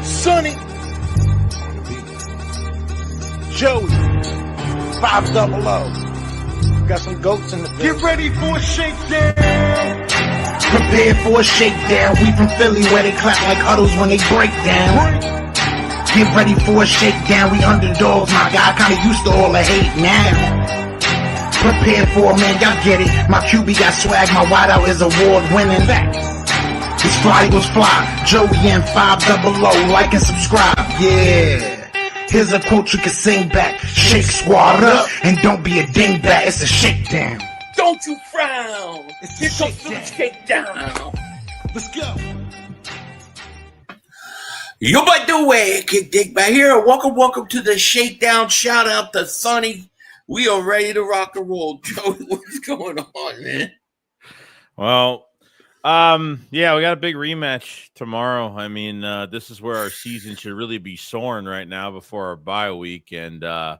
Sonny, Joey, 500. Got some goats in the field. Get ready for a shakedown. Prepare for a shakedown. We from Philly where they clap like huddles when they break down. Get ready for a shakedown. We underdogs, my guy. Kinda used to all the hate now. Prepare for it, man. Y'all get it. My QB got swag. My wideout is award winning. His fly was fly. Joey and 500. Like and subscribe. Yeah. Here's a quote you can sing back. Shake squad up and don't be a dingbat. It's a shakedown. Don't you frown. Here comes the shakedown. Let's go. You by the way, Kick Dick back here. Welcome to the shakedown. Shout out to Sonny. We are ready to rock and roll. Joey, what's going on, man? Well, yeah, we got a big rematch tomorrow. I mean, this is where our season should really be soaring right now before our bye week. And got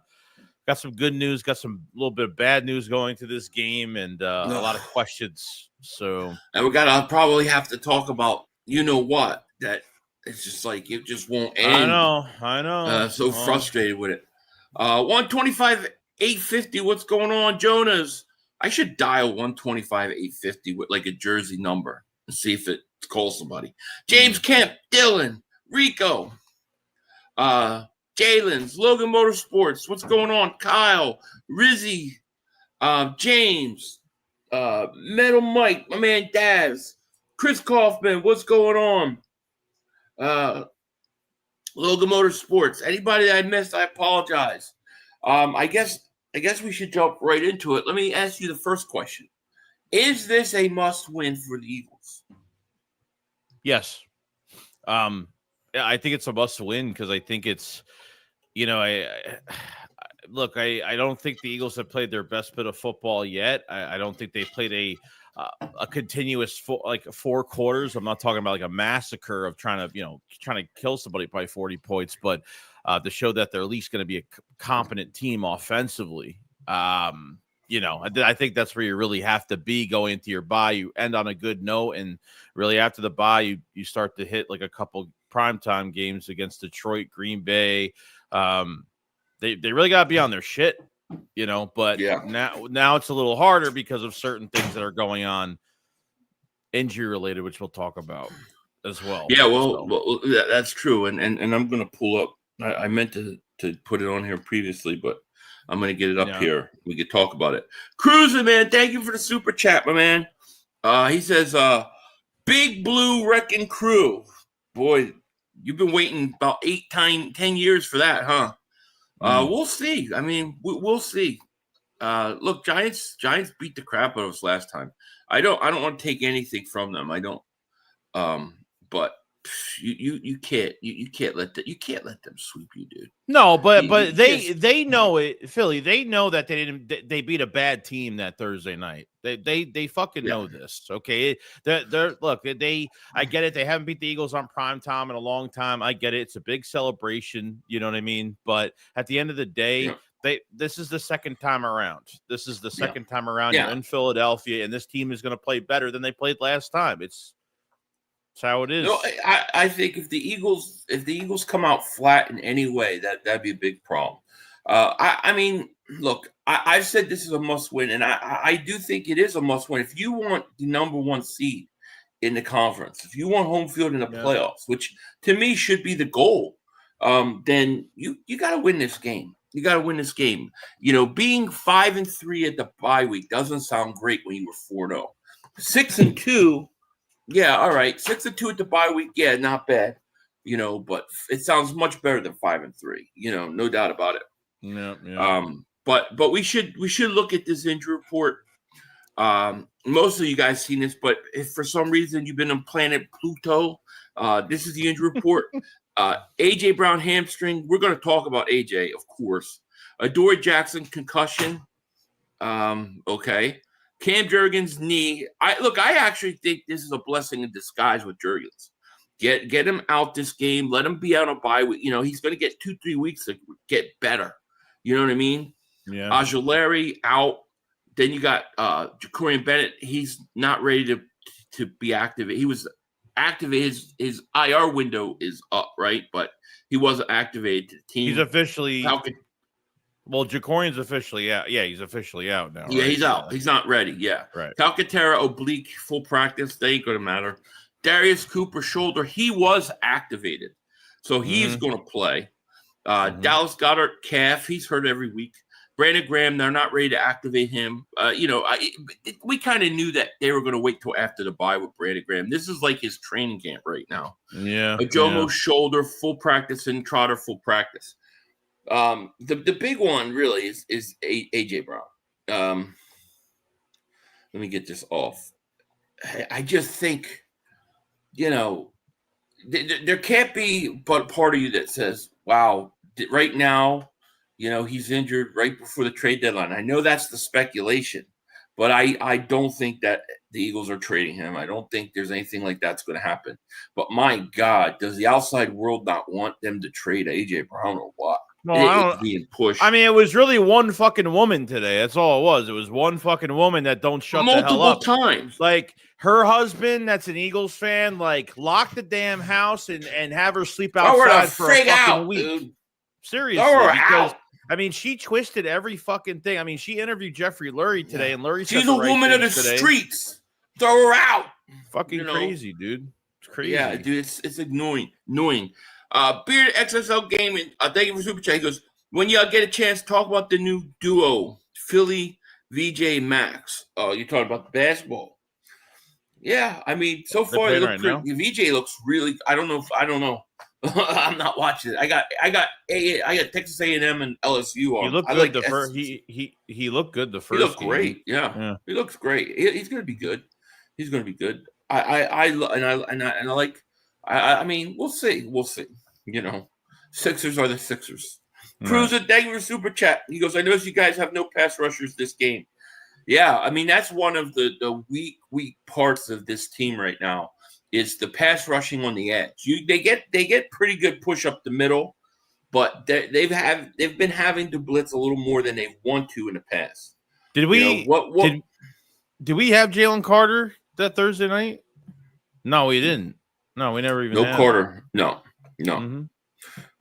some good news, got some little bit of bad news going to this game, and a lot of questions. So, and we're gonna probably have to talk about what, that it's just like it just won't end. I know. So frustrated with it. 125 850. What's going on, Jonas? I should dial 125 850 with like a jersey number and see if it calls somebody. James Kemp, Dylan, Rico, Jalen's, Logan Motorsports. What's going on? Kyle, Rizzy, James, Metal Mike, my man Daz, Chris Kaufman. What's going on? Logan Motorsports. Anybody that I missed, I apologize. I guess we should jump right into it. Let me ask you the first question. Is this a must-win for the Eagles? Yes. I think it's a must-win because I think it's, I don't think the Eagles have played their best bit of football yet. I don't think they've played a continuous 4 quarters. I'm not talking about like a massacre of trying to kill somebody by 40 points, but to show that they're at least going to be a competent team offensively. I think that's where you really have to be going into your bye. You end on a good note, and really after the bye, you start to hit like a couple primetime games against Detroit, Green Bay. They really got to be on their shit, but yeah. Now it's a little harder because of certain things that are going on injury related, which we'll talk about as well. Yeah, well that's true. And I'm going to pull up. I meant to put it on here previously, but I'm going to get it up here. We could talk about it. Cruising, man. Thank you for the super chat, my man. He says, Big Blue Wrecking Crew. Boy, you've been waiting about 10 years for that, huh? We'll see. I mean, we'll see. Look, Giants beat the crap out of us last time. I don't want to take anything from them. I don't. But you can't let them sweep you, dude. No, but they know it, Philly. They know that they beat a bad team that Thursday night. They fucking know this. Okay, I get it. They haven't beat the Eagles on prime time in a long time. I get it. It's a big celebration. You know what I mean? But at the end of the day, this is the second time around. You're in Philadelphia, and this team is going to play better than they played last time. It's how it is. No, I think if the Eagles come out flat in any way, that'd be a big problem. I mean, look, I've said this is a must win, and I do think it is a must win. If you want the number 1 seed in the conference, if you want home field in the playoffs, which to me should be the goal, then you got to win this game. You got to win this game. Being 5-3 at the bye week doesn't sound great when you were 4-0. 6-2. Yeah, all right. 6-2 at the bye week. Yeah, not bad. But it sounds much better than 5-3. No doubt about it. Yeah. But we should look at this injury report. Most of you guys seen this, but if for some reason you've been on planet Pluto, this is the injury report. AJ Brown hamstring. We're going to talk about AJ, of course. Adoree Jackson concussion. Okay. Cam Jurgens' knee. I actually think this is a blessing in disguise with Jurgens. Get him out this game. Let him be out on a bye week. He's going to get 2-3 weeks to get better. You know what I mean? Yeah. Ojulari out. Then you got Jakorian Bennett. He's not ready to be active. He was activate his IR window is up, right? But he wasn't activated to the team. He's officially well, Jakorian's officially out. Yeah, he's officially out now. Yeah, right? he's out. He's not ready. Yeah. Right. Calcaterra oblique full practice. They ain't gonna matter. Darius Cooper shoulder. He was activated, so he's gonna play. Dallas Goedert calf. He's hurt every week. Brandon Graham, they're not ready to activate him. We kind of knew that they were going to wait till after the bye with Brandon Graham. This is like his training camp right now. Yeah. Ajomo shoulder, full practice, and Trotter full practice. The big one really is AJ Brown. Let me get this off. I just think, there can't be but part of you that says, wow, right now, he's injured right before the trade deadline. I know that's the speculation, but I don't think that the Eagles are trading him. I don't think there's anything like that's going to happen. But my God, does the outside world not want them to trade A.J. Brown or what? No, it's being pushed. I mean, it was really one fucking woman today. That's all it was. It was one fucking woman that don't shut the hell up. Multiple times. Like, her husband, that's an Eagles fan, like, lock the damn house and have her sleep outside for a fucking week. Dude. Seriously. Because, I mean, she twisted every fucking thing. I mean, she interviewed Jeffrey Lurie today, and Lurie said she's a woman of the streets. Throw her out. Fucking crazy, dude. It's crazy. Yeah, dude, it's annoying. Bearded XSL Gaming, thank you for Super Chat. He goes, when y'all get a chance, talk about the new duo, Philly VJ Max. Oh, you're talking about the basketball. Yeah, I mean, so far it looks right VJ looks really. I don't know. I'm not watching it. I got Texas A&M and LSU on. He looked good the first. He looked good the first. He looked great. Yeah, he looks great. He's gonna be good. He's gonna be good. I like. I mean, we'll see. Sixers are the Sixers. Cruiser, thank you for Super Chat. He goes, I notice you guys have no pass rushers this game. Yeah, I mean, that's one of the weak parts of this team right now is the pass rushing on the edge. They get pretty good push up the middle, but they've been having to blitz a little more than they've want to in the past. Did we did we have Jalen Carter that Thursday night? No, we didn't. No, we never even had Carter. No. Mm-hmm.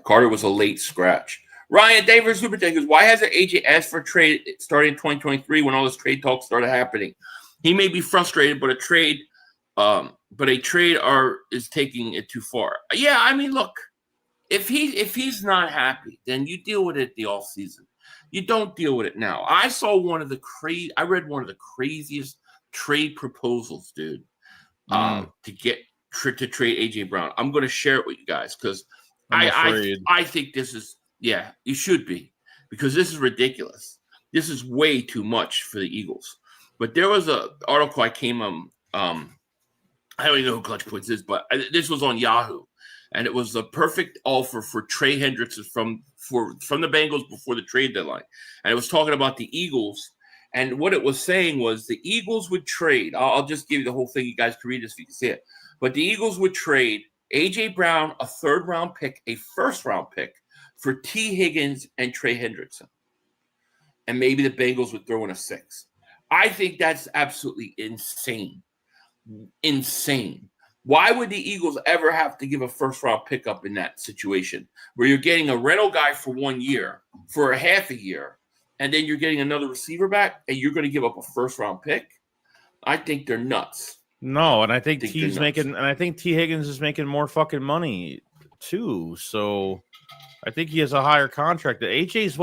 Carter was a late scratch. Ryan Davis Super Chat goes, why hasn't AJ asked for a trade starting in 2023 when all this trade talk started happening? He may be frustrated, but a trade is taking it too far. Yeah, I mean, look, if he's not happy, then you deal with it the off season. You don't deal with it now. I read one of the craziest trade proposals, dude, to trade AJ Brown. I'm going to share it with you guys because I think this is, you should be, because this is ridiculous. This is way too much for the Eagles. But there was an article I came I don't even know who Clutch Points is, but this was on Yahoo, and it was a perfect offer for Trey Hendrickson from the Bengals before the trade deadline. And it was talking about the Eagles, and what it was saying was the Eagles would trade. I'll just give you the whole thing. You guys can read this so you can see it. But the Eagles would trade A.J. Brown, a third-round pick, a first-round pick, for T. Higgins and Trey Hendrickson. And maybe the Bengals would throw in a 6. I think that's absolutely insane. Insane. Why would the Eagles ever have to give a first-round pickup in that situation where you're getting a rental guy for 1 year, for a half a year, and then you're getting another receiver back, and you're going to give up a first-round pick? I think they're nuts. No, and I think T Higgins is making more fucking money too. So I think he has a higher contract. AJ's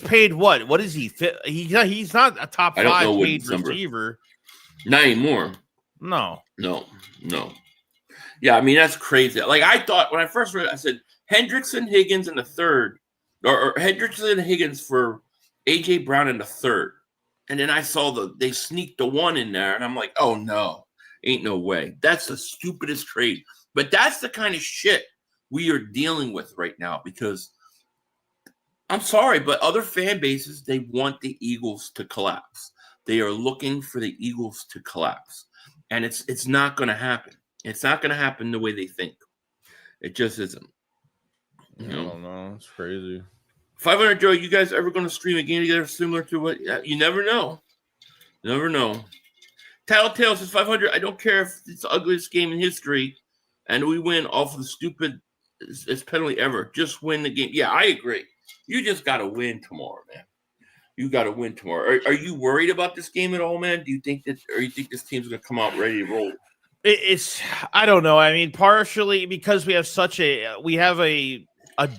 paid what? What is he? He's not a top 5 paid receiver. Not anymore. No. Yeah, I mean, that's crazy. Like, I thought when I first read it, I said Hendrickson, Higgins in the third, or Hendrickson and Higgins for AJ Brown in the third. And then I saw they sneaked the 1 in there, and I'm like, oh, no, ain't no way. That's the stupidest trade. But that's the kind of shit we are dealing with right now because I'm sorry, but other fan bases, they want the Eagles to collapse. They are looking for the Eagles to collapse. And it's not going to happen. It's not going to happen the way they think. It just isn't. I don't know. It's crazy. 500 Joe, you guys ever going to stream a game together similar to what? You never know. Tattletale says 500. I don't care if it's the ugliest game in history, and we win off of the stupidest penalty ever. Just win the game. Yeah, I agree. You just got to win tomorrow, man. You got to win tomorrow. Are you worried about this game at all, man? Do you think that, or you think this team's going to come out ready to roll? I don't know. I mean, partially because we have a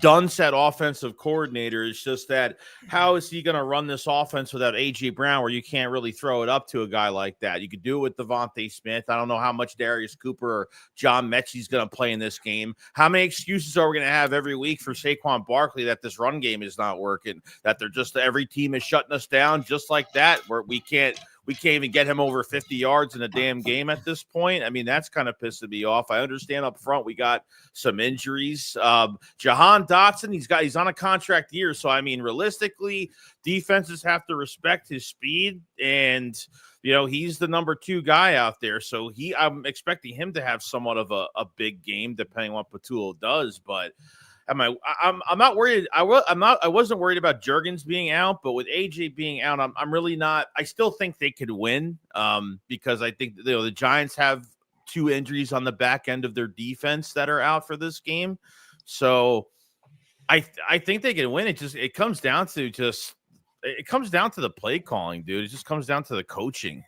done set offensive coordinator. It's just that how is he going to run this offense without A.J. Brown, where you can't really throw it up to a guy like that? You could do it with Devontae Smith. I don't know how much Darius Cooper or John Mechie's going to play in this game. How many excuses are we going to have every week for Saquon Barkley that this run game is not working, that every team is shutting us down just like that, where we can't even get him over 50 yards in a damn game at this point. I mean, that's kind of pissing me off. I understand up front we got some injuries. Jahan Dotson, he's on a contract year. So, I mean, realistically, defenses have to respect his speed. And, he's the number 2 guy out there. So I'm expecting him to have somewhat of a big game, depending on what Patullo does. But I'm not worried. I wasn't worried about Juergens being out, but with AJ being out, I'm really not. I still think they could win because I think the Giants have 2 injuries on the back end of their defense that are out for this game. So I think they can win. It comes down to the play calling, dude. It just comes down to the coaching.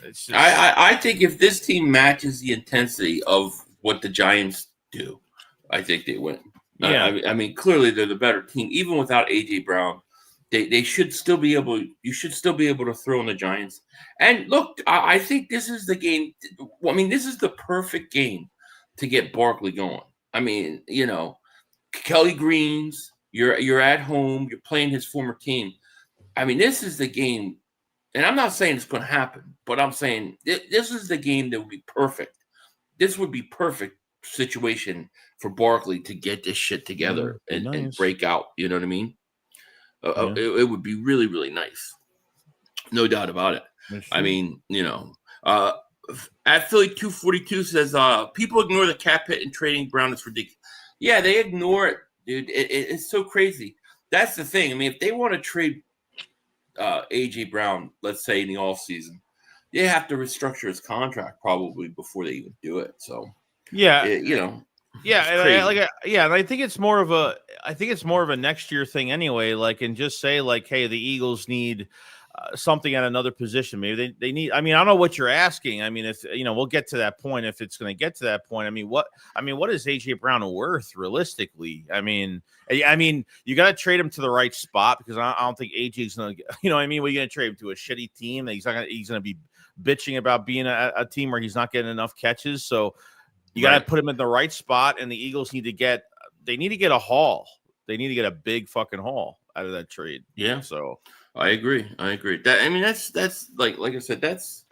It's just, I think if this team matches the intensity of what the Giants do, I think they win. Yeah. I mean, clearly they're the better team. Even without A.J. Brown, they should still be able – you should still be able to throw in the Giants. And, look, I think this is the game – this is the perfect game to get Barkley going. I mean, Kelly Greens, you're at home, you're playing his former team. I mean, this is the game – and I'm not saying it's going to happen, but I'm saying this is the game that would be perfect. This would be perfect situation for Barkley to get this shit together and break out. You know what I mean? It would be really, really nice. No doubt about it. I mean, at Philly 242 says, people ignore the cap hit and trading Brown is ridiculous. Yeah, they ignore it, dude. It's so crazy. That's the thing. I mean, if they want to trade A.J. Brown, let's say in the offseason, they have to restructure his contract probably before they even do it. So, yeah, and I think it's more of a next year thing anyway. Like, and just say like, hey, the Eagles need something at another position. Maybe they need. I mean, I don't know what you're asking. I mean, if we'll get to that point. If it's going to get to that point, what is AJ Brown worth realistically? I mean, you got to trade him to the right spot because I don't think AJ's going to. What are you going to trade him to a shitty team that he's going to be bitching about being a team where he's not getting enough catches? So. You got to put him in the right spot, and the Eagles need to get a haul. They need to get a big fucking haul out of that trade. Yeah. So I agree. That's like I said, that's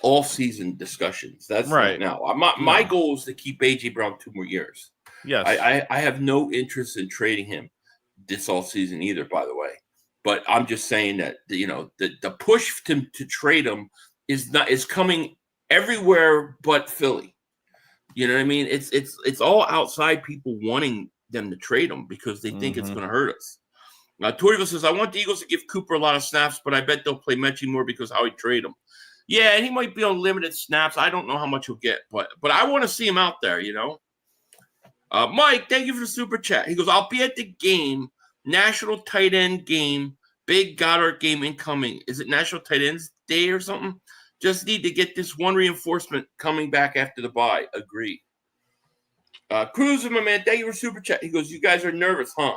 all season discussions. That's right now. My goal is to keep AJ Brown 2 more years. Yes. I have no interest in trading him this all season either, by the way. But I'm just saying that the push to trade him is coming everywhere but Philly. You know what I mean? It's all outside people wanting them to trade them because they think it's going to hurt us. Torrivo says, I want the Eagles to give Cooper a lot of snaps, but I bet they'll play Mechie more because how he trade him. Yeah, and he might be on limited snaps. I don't know how much he'll get, but I want to see him out there, Mike, thank you for the super chat. He goes, I'll be at the game, National Tight End game, big Goddard game incoming. Is it National Tight Ends Day or something? Just need to get this one reinforcement coming back after the bye. Agree. Cruz, my man, thank you for super chat. He goes, you guys are nervous, huh?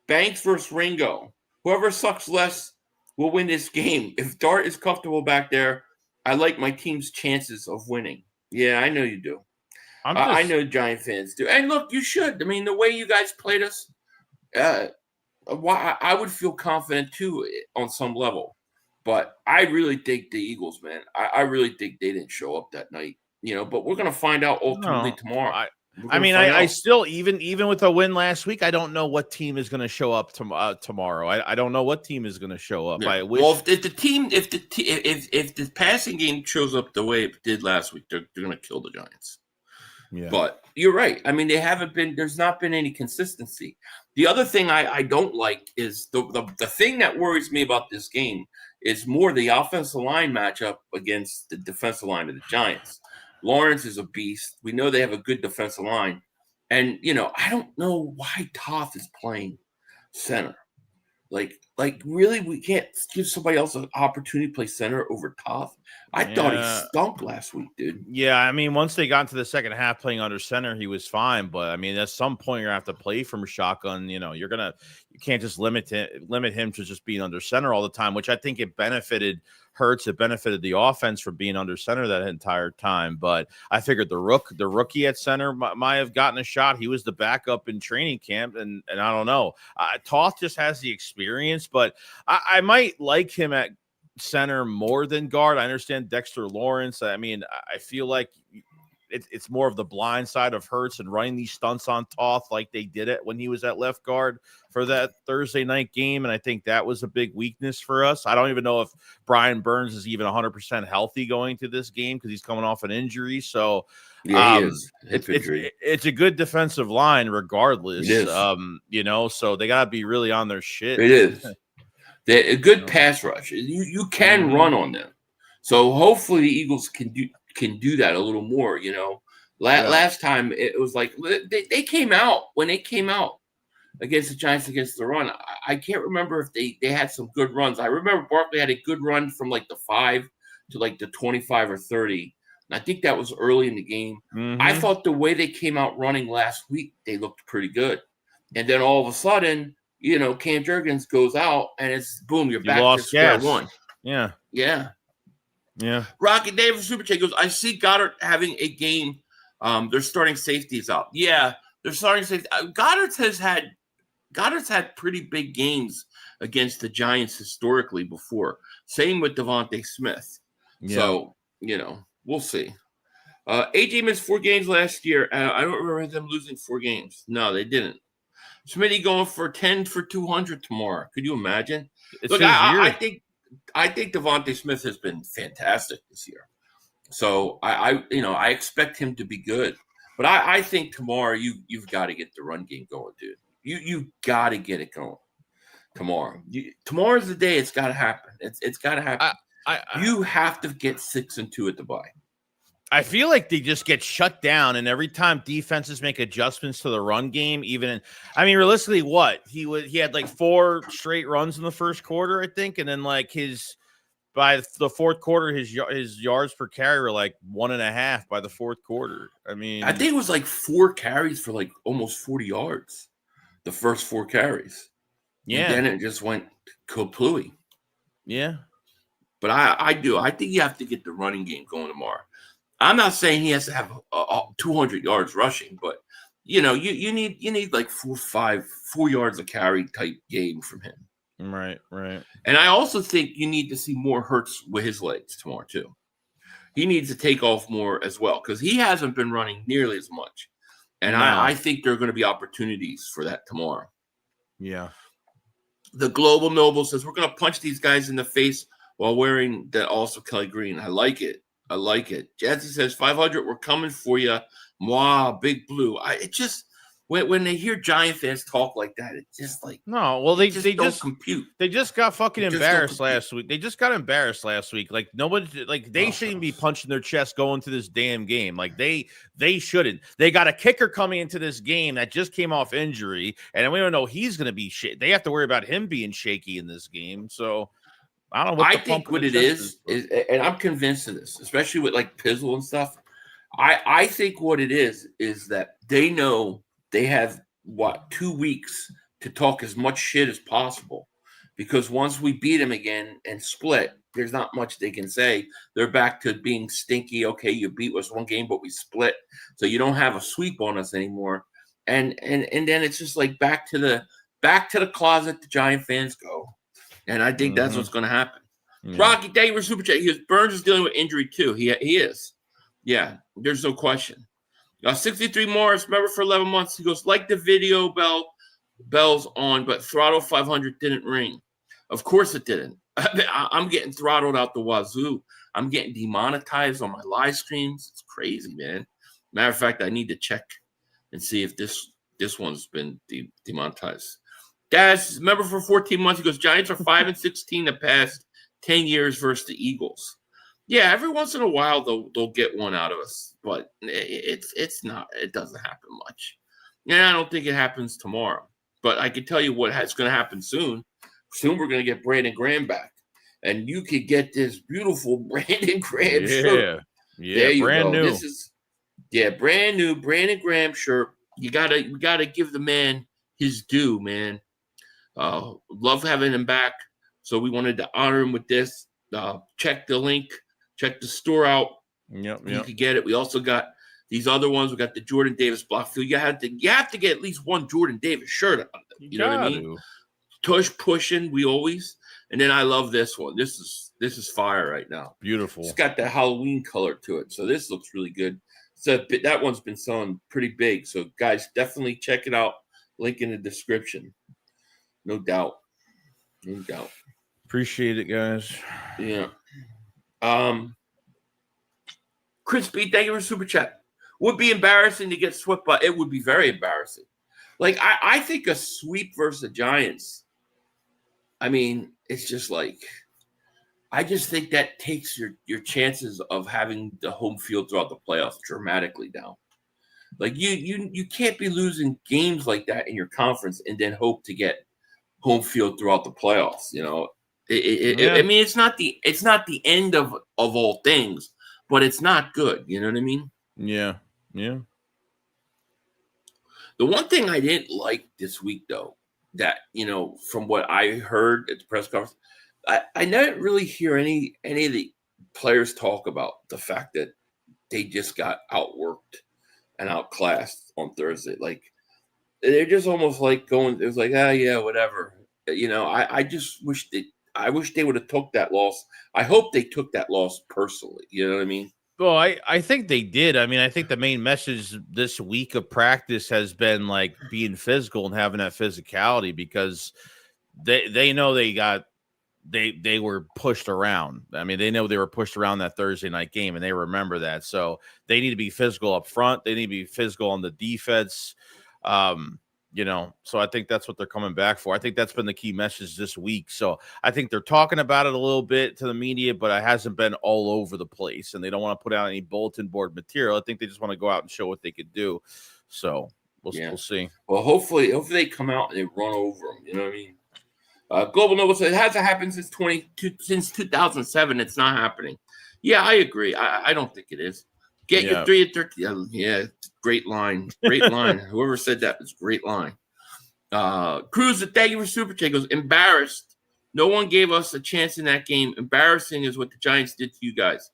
Banks versus Ringo. Whoever sucks less will win this game. If Dart is comfortable back there, I like my team's chances of winning. Yeah, I know you do. I know Giant fans do. And look, you should. I mean, the way you guys played us, I would feel confident too on some level. But I really think the Eagles, man. I really think they didn't show up that night, But we're going to find out ultimately tomorrow. I still even with a win last week, I don't know what team is going to show up tomorrow. I don't know what team is going to show up. Yeah. Well, if the passing game shows up the way it did last week, they're going to kill the Giants. Yeah. But you're right. I mean, there's not been any consistency. The other thing I don't like is the thing that worries me about this game It's more the offensive line matchup against the defensive line of the Giants. Lawrence is a beast. We know they have a good defensive line. And, I don't know why Toth is playing center. Like really, we can't give somebody else an opportunity to play center over Toth. I thought he stunk last week, dude. Yeah, I mean, once they got into the second half playing under center, he was fine. But I mean, at some point, you're gonna have to play from shotgun. You can't just limit him to just being under center all the time, which I think it benefited Hurts. It benefited the offense for being under center that entire time. But I figured the rookie at center might have gotten a shot. He was the backup in training camp, and I don't know. Toth just has the experience, but I might like him at center more than guard. I understand Dexter Lawrence. I mean, I feel like it's more of the blind side of Hurts and running these stunts on Toth like they did it when he was at left guard for that Thursday night game. And I think that was a big weakness for us. I don't even know if Brian Burns is even 100% healthy going to this game because he's coming off an injury. So yeah, he is. It's a good defensive line regardless. It is. So they got to be really on their shit. It is. They're a good pass rush. You can run on them. So hopefully the Eagles can do that a little more, Last time it was like they came out when they came out against the Giants against the run. I can't remember if they had some good runs. I remember Barkley had a good run from like the 5 to like the 25 or 30. And I think that was early in the game. Mm-hmm. I thought the way they came out running last week, they looked pretty good. And then all of a sudden, Cam Jurgens goes out and it's boom, you're back to square one. Yeah. Yeah. Yeah. Rocky Davis Super Chat goes, I see Goddard having a game. Their starting safeties out. Yeah, their starting safety. Goddard's had pretty big games against the Giants historically before. Same with Devontae Smith. Yeah. So, we'll see. AJ missed 4 games last year. I don't remember them losing 4 games. No, they didn't. Smitty going for 10 for 200 tomorrow. Could you imagine? Look, I think Devontae Smith has been fantastic this year. So I expect him to be good. But I think tomorrow you've got to get the run game going, dude. You got to get it going tomorrow. Tomorrow's the day it's got to happen. It's got to happen. You have to get 6-2 at the bye. I feel like they just get shut down, and every time defenses make adjustments to the run game, realistically, he had like 4 straight runs in the first quarter, I think, and then like by the fourth quarter, his yards per carry were like 1.5 by the fourth quarter. I mean, I think it was like 4 carries for like almost 40 yards, the first 4 carries. Yeah, and then it just went kaplooey. Yeah, but I think you have to get the running game going tomorrow. I'm not saying he has to have 200 yards rushing, but you need like 4 yards a carry type game from him. Right. And I also think you need to see more Hurts with his legs tomorrow too. He needs to take off more as well because he hasn't been running nearly as much. And I think there are going to be opportunities for that tomorrow. Yeah. The Global Noble says we're going to punch these guys in the face while wearing the also Kelly Green. I like it. Jazzy says 500. We're coming for you. Mwah, Big Blue. It just when they hear Giant fans talk like that, it's just like no. Well, they don't compute. They just got fucking embarrassed last week. They just got embarrassed last week. Like nobody, like they shouldn't be punching their chest going to this damn game. Like they shouldn't. They got a kicker coming into this game that just came off injury, and we don't know he's going to be shit. They have to worry about him being shaky in this game. So. I don't know. I think what it is, and I'm convinced of this, especially with like Pizzle and stuff. I think what it is that they know they have 2 weeks to talk as much shit as possible, because once we beat them again and split, there's not much they can say. They're back to being stinky. Okay, you beat us 1 game, but we split, so you don't have a sweep on us anymore. And then it's just like back to the closet. The Giant fans go. And I think that's what's going to happen. Yeah. Rocky Davis Super Chat. Burns is dealing with injury too. He is. Yeah, there's no question. 63 Morris, remember for 11 months. He goes, like the video bells on, but Throttle 500 didn't ring. Of course it didn't. I'm getting throttled out the wazoo. I'm getting demonetized on my live streams. It's crazy, man. Matter of fact, I need to check and see if this one's been demonetized. Daz, remember for 14 months, he goes, Giants are 5-16 the past 10 years versus the Eagles. Yeah, every once in a while they'll get one out of us, but it doesn't happen much. Yeah, I don't think it happens tomorrow, but I can tell you what's going to happen soon. Soon we're going to get Brandon Graham back, and you could get this beautiful Brandon Graham shirt. Yeah, there you brand go. new. This is brand new Brandon Graham shirt. We gotta give the man his due, man. Love having him back, so we wanted to honor him with this. Check the link, check the store out. Yep. You can get it. We also got these other ones. We got the Jordan Davis block field. You have to get at least one Jordan Davis shirt on them. You know what I mean? Tush pushing, we always. And then I love this one. This is fire right now. Beautiful. It's got that Halloween color to it, so this looks really good. So that one's been selling pretty big. So guys, definitely check it out. Link in the description. No doubt. Appreciate it, guys. Yeah. Chris B, thank you for super chat. Would be embarrassing to get swept, but it would be very embarrassing. Like I think a sweep versus the Giants. I mean, it's just like I just think that takes your chances of having the home field throughout the playoffs dramatically down. Like you can't be losing games like that in your conference and then hope to get home field throughout the playoffs. You know, I mean, it's not the end of all things, but it's not good. You know what I mean? Yeah. The one thing I didn't like this week, though, that, you know, from what I heard at the press conference, I didn't really hear any of the players talk about the fact that they just got outworked and outclassed on Thursday. Like, they're just almost like going, it was like, yeah, whatever. You know, I just wish they would have took that loss. I hope they took that loss personally. You know what I mean? Well, I think they did. I mean, I think the main message this week of practice has been like being physical and having that physicality, because they know they were pushed around. I mean, they know they were pushed around that Thursday night game, and they remember that. So they need to be physical up front. They need to be physical on the defense. You know, so I think that's what they're coming back for. I think that's been the key message this week. So I think they're talking about it a little bit to the media, but it hasn't been all over the place, and they don't want to put out any bulletin board material. I think they just want to go out and show what they could do. So we'll see. Well, hopefully they come out and they run over them. You know what I mean? Global Noble says it hasn't happened since 2007. It's not happening. Yeah, I agree. I don't think it is. Get your 3 and 13. Yeah, great line. Great line. Whoever said that was great line. Cruz, thank you for super chat. Goes, embarrassed. No one gave us a chance in that game. Embarrassing is what the Giants did to you guys.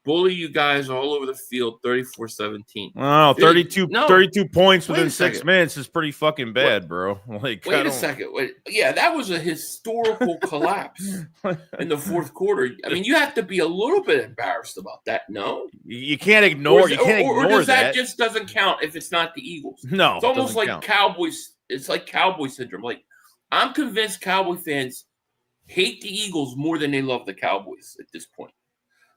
Bully you guys all over the field, 34-17. Wow, 32 points within 6 minutes is pretty fucking bad, bro. Like, wait a second. Yeah, that was a historical collapse in the fourth quarter. I mean, you have to be a little bit embarrassed about that, no? You can't ignore or does that just doesn't count if it's not the Eagles? No, it's almost like Cowboys. It's like Cowboy syndrome. Like, I'm convinced Cowboy fans hate the Eagles more than they love the Cowboys at this point.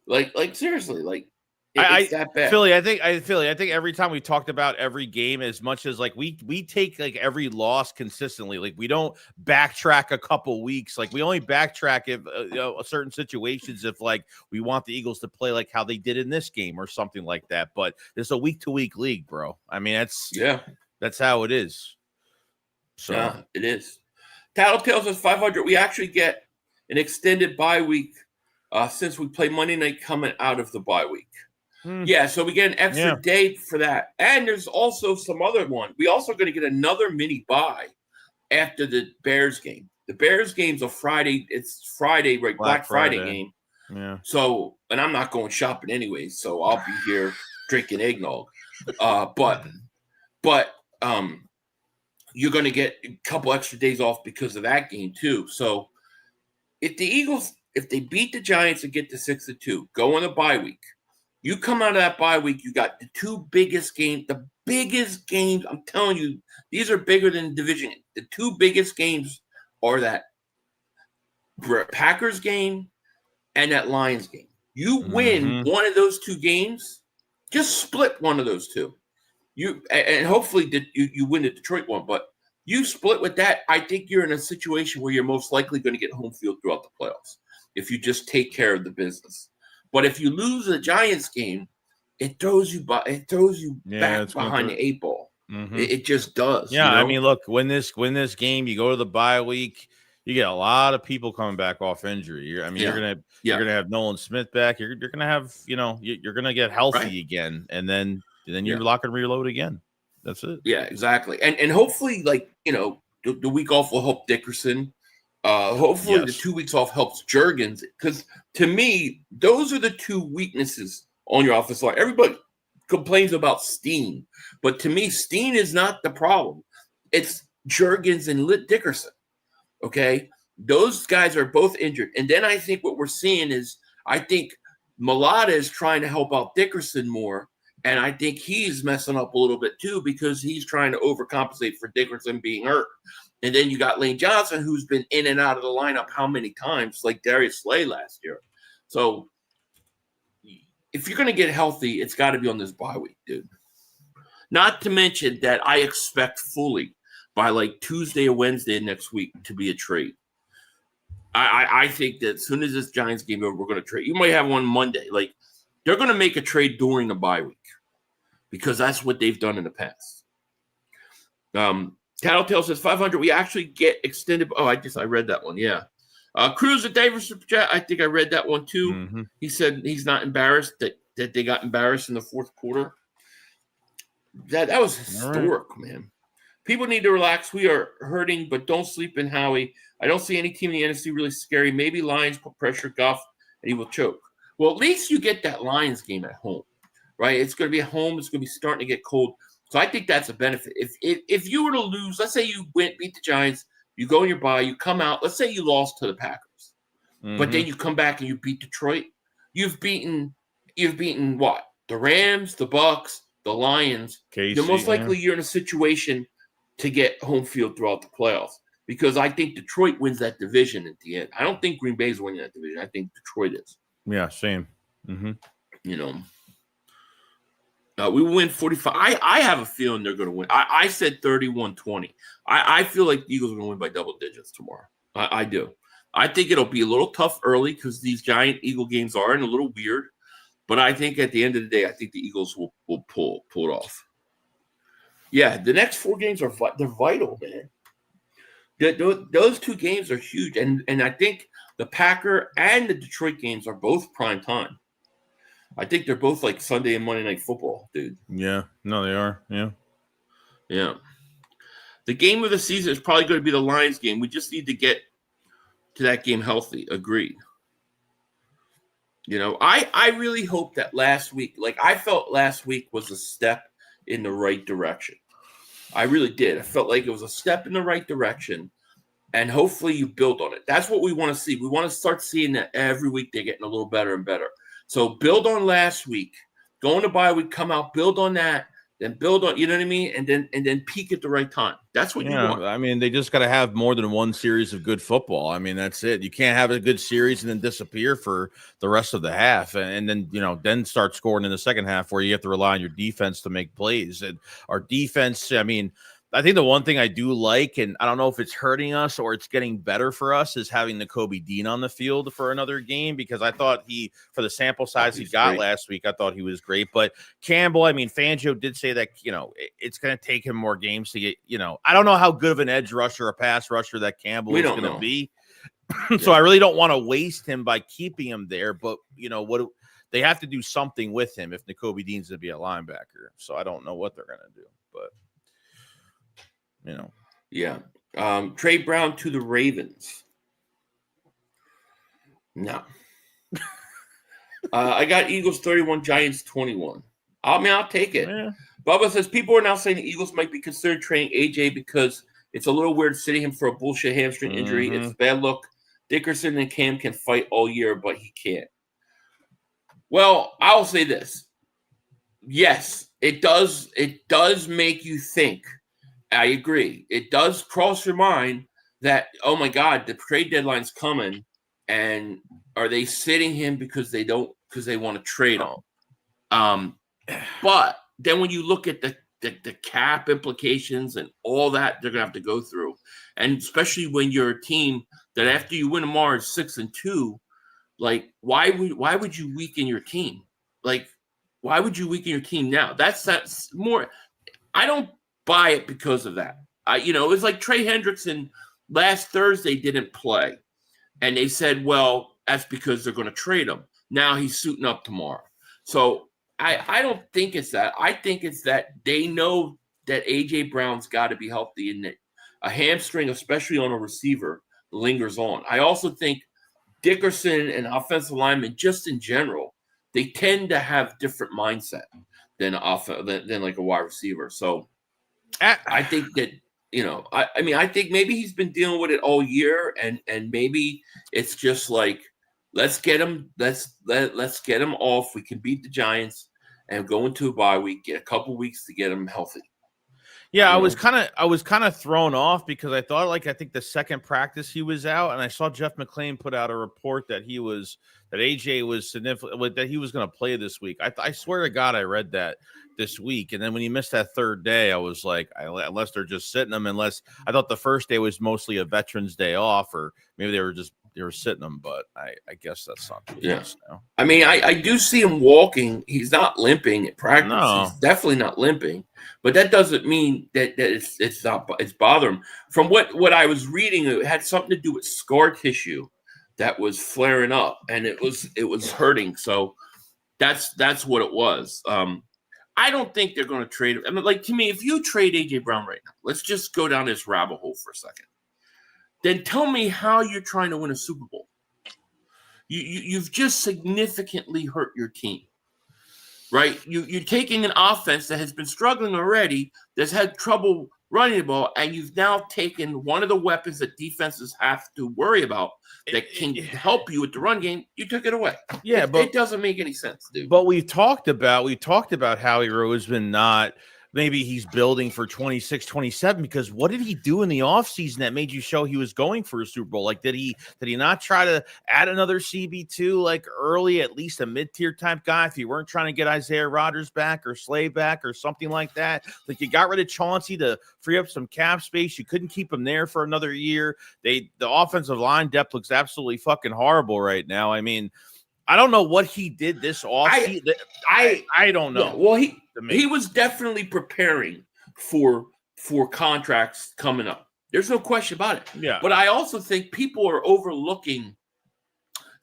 Like seriously, like it's that bad. Philly, I think every time we talked about every game, as much as like we take like every loss consistently, like we don't backtrack a couple weeks. Like we only backtrack if certain situations, if like we want the Eagles to play like how they did in this game or something like that. But it's a week-to-week league, bro. I mean, that's how it is. So yeah, it is. Tattletale says 500. We actually get an extended bye week. Since we play Monday night coming out of the bye week. Yeah, so we get an extra day for that. And there's also some other one. We also going to get another mini bye after the Bears game. The Bears game's a Friday. It's Friday, right? Black Friday game. Yeah. So, and I'm not going shopping anyway, so I'll be here drinking eggnog. But you're going to get a couple extra days off because of that game too. So if the Eagles... If they beat the Giants and get to 6-2, go on a bye week. You come out of that bye week, you got the two biggest games. The biggest games, I'm telling you, these are bigger than the division. The two biggest games are that Packers game and that Lions game. You win one of those two games, just split one of those two. And hopefully you win the Detroit one, but you split with that. I think you're in a situation where you're most likely going to get home field throughout the playoffs. if you just take care of the business. But if you lose the Giants game, it throws you back behind the 8 ball. Mm-hmm. It just does. Yeah, I mean, look, win this game, you go to the bye week, you get a lot of people coming back off injury. You're gonna have Nolan Smith back. You're gonna have you're gonna get healthy again, and then you're lock and reload again. That's it. Yeah, exactly. And hopefully, the week off will help Dickerson. Hopefully, the 2 weeks off helps Juergens, because to me, those are the two weaknesses on your offensive line. Everybody complains about Steen, but to me, Steen is not the problem. It's Juergens and Dickerson. Okay, those guys are both injured, and then I think what we're seeing is I think Mailata is trying to help out Dickerson more, and I think he's messing up a little bit too because he's trying to overcompensate for Dickerson being hurt. And then you got Lane Johnson, who's been in and out of the lineup how many times, like Darius Slay last year. So if you're going to get healthy, it's got to be on this bye week, dude. Not to mention that I expect fully by like Tuesday or Wednesday next week to be a trade. I think that as soon as this Giants game over, we're going to trade. You might have one Monday. Like, they're going to make a trade during the bye week because that's what they've done in the past. Tattletale says 500. We actually get extended. Oh, I read that one. Yeah. Cruz at Davis. I think I read that one too. Mm-hmm. He said he's not embarrassed that they got embarrassed in the fourth quarter. That was historic, man. People need to relax. We are hurting, but don't sleep in Howie. I don't see any team in the NFC really scary. Maybe Lions put pressure Goff and he will choke. Well, at least you get that Lions game at home, right? It's going to be at home. It's going to be starting to get cold. So I think that's a benefit. If you were to lose, let's say you beat the Giants, you go in your bye, you come out. Let's say you lost to the Packers, but then you come back and you beat Detroit. You've beaten what? The Rams, the Bucks, the Lions. Casey, most likely you're in a situation to get home field throughout the playoffs because I think Detroit wins that division at the end. I don't think Green Bay is winning that division. I think Detroit is. Yeah, same. Mm-hmm. We win 45. I have a feeling they're going to win. I said 31-20. I feel like the Eagles are going to win by double digits tomorrow. I do. I think it'll be a little tough early because these giant Eagle games are and a little weird. But I think at the end of the day, I think the Eagles will pull it off. Yeah, the next 4 games they're vital, man. Those 2 games are huge, and I think the Packer and the Detroit games are both prime time. I think they're both like Sunday and Monday Night Football, dude. Yeah, no, they are. Yeah. The game of the season is probably going to be the Lions game. We just need to get to that game healthy. Agreed. I really hope that last week, I felt last week was a step in the right direction. I really did. I felt like it was a step in the right direction, and hopefully you build on it. That's what we want to see. We want to start seeing that every week they're getting a little better and better. So build on last week. Go into bye week, come out, build on that, then build on, you know what I mean? And then peak at the right time. That's what you want. I mean, they just got to have more than one series of good football. I mean, that's it. You can't have a good series and then disappear for the rest of the half and then, then start scoring in the second half where you have to rely on your defense to make plays. And our defense, I think the one thing I do like, and I don't know if it's hurting us or it's getting better for us, is having Nobe Dean on the field for another game because I thought for the sample size he got last week, I thought he was great. But Campbell, Fangio did say that, it's going to take him more games to get, I don't know how good of an edge rusher or pass rusher that Campbell is going to be. So I really don't want to waste him by keeping him there. But, what they have to do something with him if Nobe Dean's going to be a linebacker. So I don't know what they're going to do, but. Yeah. Trey Brown to the Ravens. No. I got Eagles 31, Giants 21. I'll take it. Yeah. Bubba says people are now saying the Eagles might be considering trading AJ because it's a little weird sitting him for a bullshit hamstring injury. It's a bad look. Dickerson and Cam can fight all year, but he can't. Well, I'll say this. Yes, it does make you think. I agree. It does cross your mind that, oh my God, the trade deadline's coming, and are they sitting him because they want to trade him? But then when you look at the cap implications and all that they're gonna have to go through, and especially when you're a team that after you win tomorrow is 6-2, Like, why would you weaken your team? Like, why would you weaken your team now? That's more. I don't buy it because of that. It was like Trey Hendrickson last Thursday didn't play, and they said, well, that's because they're going to trade him. Now he's suiting up tomorrow. So I don't think it's that. I think it's that they know that A.J. Brown's got to be healthy, and that a hamstring, especially on a receiver, lingers on. I also think Dickerson and offensive linemen, just in general, they tend to have different mindset than like a wide receiver. So I think that, I think maybe he's been dealing with it all year, and maybe it's just like, let's get him off. We can beat the Giants and go into a bye week, get a couple weeks to get him healthy. Yeah, I was kind of thrown off because I think the second practice he was out, and I saw Jeff McClain put out a report that AJ was significant, that he was going to play this week. I swear to God, I read that this week, and then when he missed that third day, I was like, unless they're just sitting him, unless I thought the first day was mostly a Veterans Day off, or maybe they were sitting him, but I guess that's not the case now. I mean, I do see him walking. He's not limping at practice. No. He's definitely not limping, but that doesn't mean that it's bothering him. From what I was reading, it had something to do with scar tissue that was flaring up, and it was hurting. So that's what it was. I don't think they're going to trade him. I mean, like, to me, if you trade A.J. Brown right now, let's just go down this rabbit hole for a second. Then tell me how you're trying to win a Super Bowl. You've just significantly hurt your team, right? You're taking an offense that has been struggling already, that's had trouble running the ball, and you've now taken one of the weapons that defenses have to worry about that can help you with the run game. You took it away. Yeah, but it doesn't make any sense, dude. But we talked about Howie Roseman not. Maybe he's building for 26, 27, because what did he do in the offseason that made you show he was going for a Super Bowl? Like, did he not try to add another CB2 like early, at least a mid-tier type guy, if you weren't trying to get Isaiah Rodgers back or Slay back or something like that? Like, you got rid of Chauncey to free up some cap space. You couldn't keep him there for another year. The offensive line depth looks absolutely fucking horrible right now. I mean, I don't know what he did this offseason. I don't know. Yeah, well, he was definitely preparing for contracts coming up. There's no question about it. Yeah. But I also think people are overlooking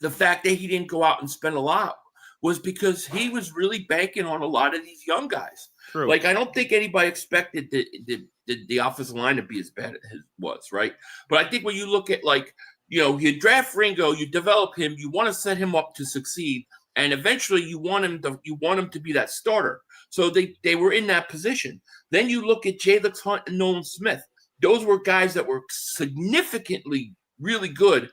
the fact that he didn't go out and spend a lot was because he was really banking on a lot of these young guys. True. Like, I don't think anybody expected the offensive line to be as bad as it was, right? But I think when you look at, like, you draft Ringo, you develop him, you want to set him up to succeed, and eventually you want him to be that starter. So they were in that position. Then you look at Jalen Hunt and Nolan Smith. Those were guys that were significantly really good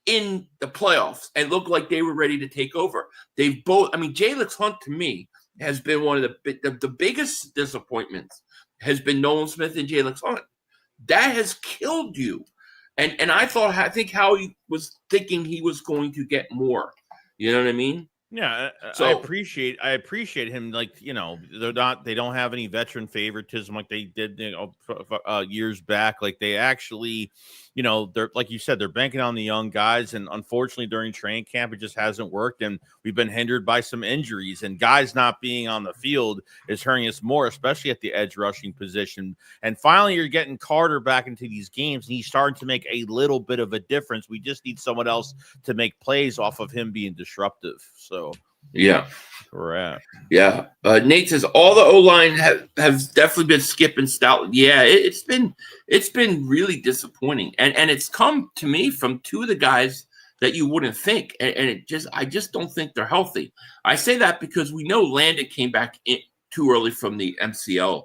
in the playoffs and looked like they were ready to take over. They've both. I mean, Jalen Hunt to me has been one of the biggest disappointments. Has been Nolan Smith and Jalen Hunt. That has killed you. And I think Howie was thinking he was going to get more. You know what I mean? Yeah, so, I appreciate him. Like, they don't have any veteran favoritism like they did, years back. Like, they actually, they're, like you said, they're banking on the young guys. And unfortunately, during training camp, it just hasn't worked. And we've been hindered by some injuries, and guys not being on the field is hurting us more, especially at the edge rushing position. And finally, you're getting Carter back into these games, and he's starting to make a little bit of a difference. We just need someone else to make plays off of him being disruptive. So, yeah, we're at. Yeah. Nate says all the O-line have definitely been skipping stout. Yeah, it's been really disappointing. And it's come to me from two of the guys that you wouldn't think. And I just don't think they're healthy. I say that because we know Landon came back too early from the MCL.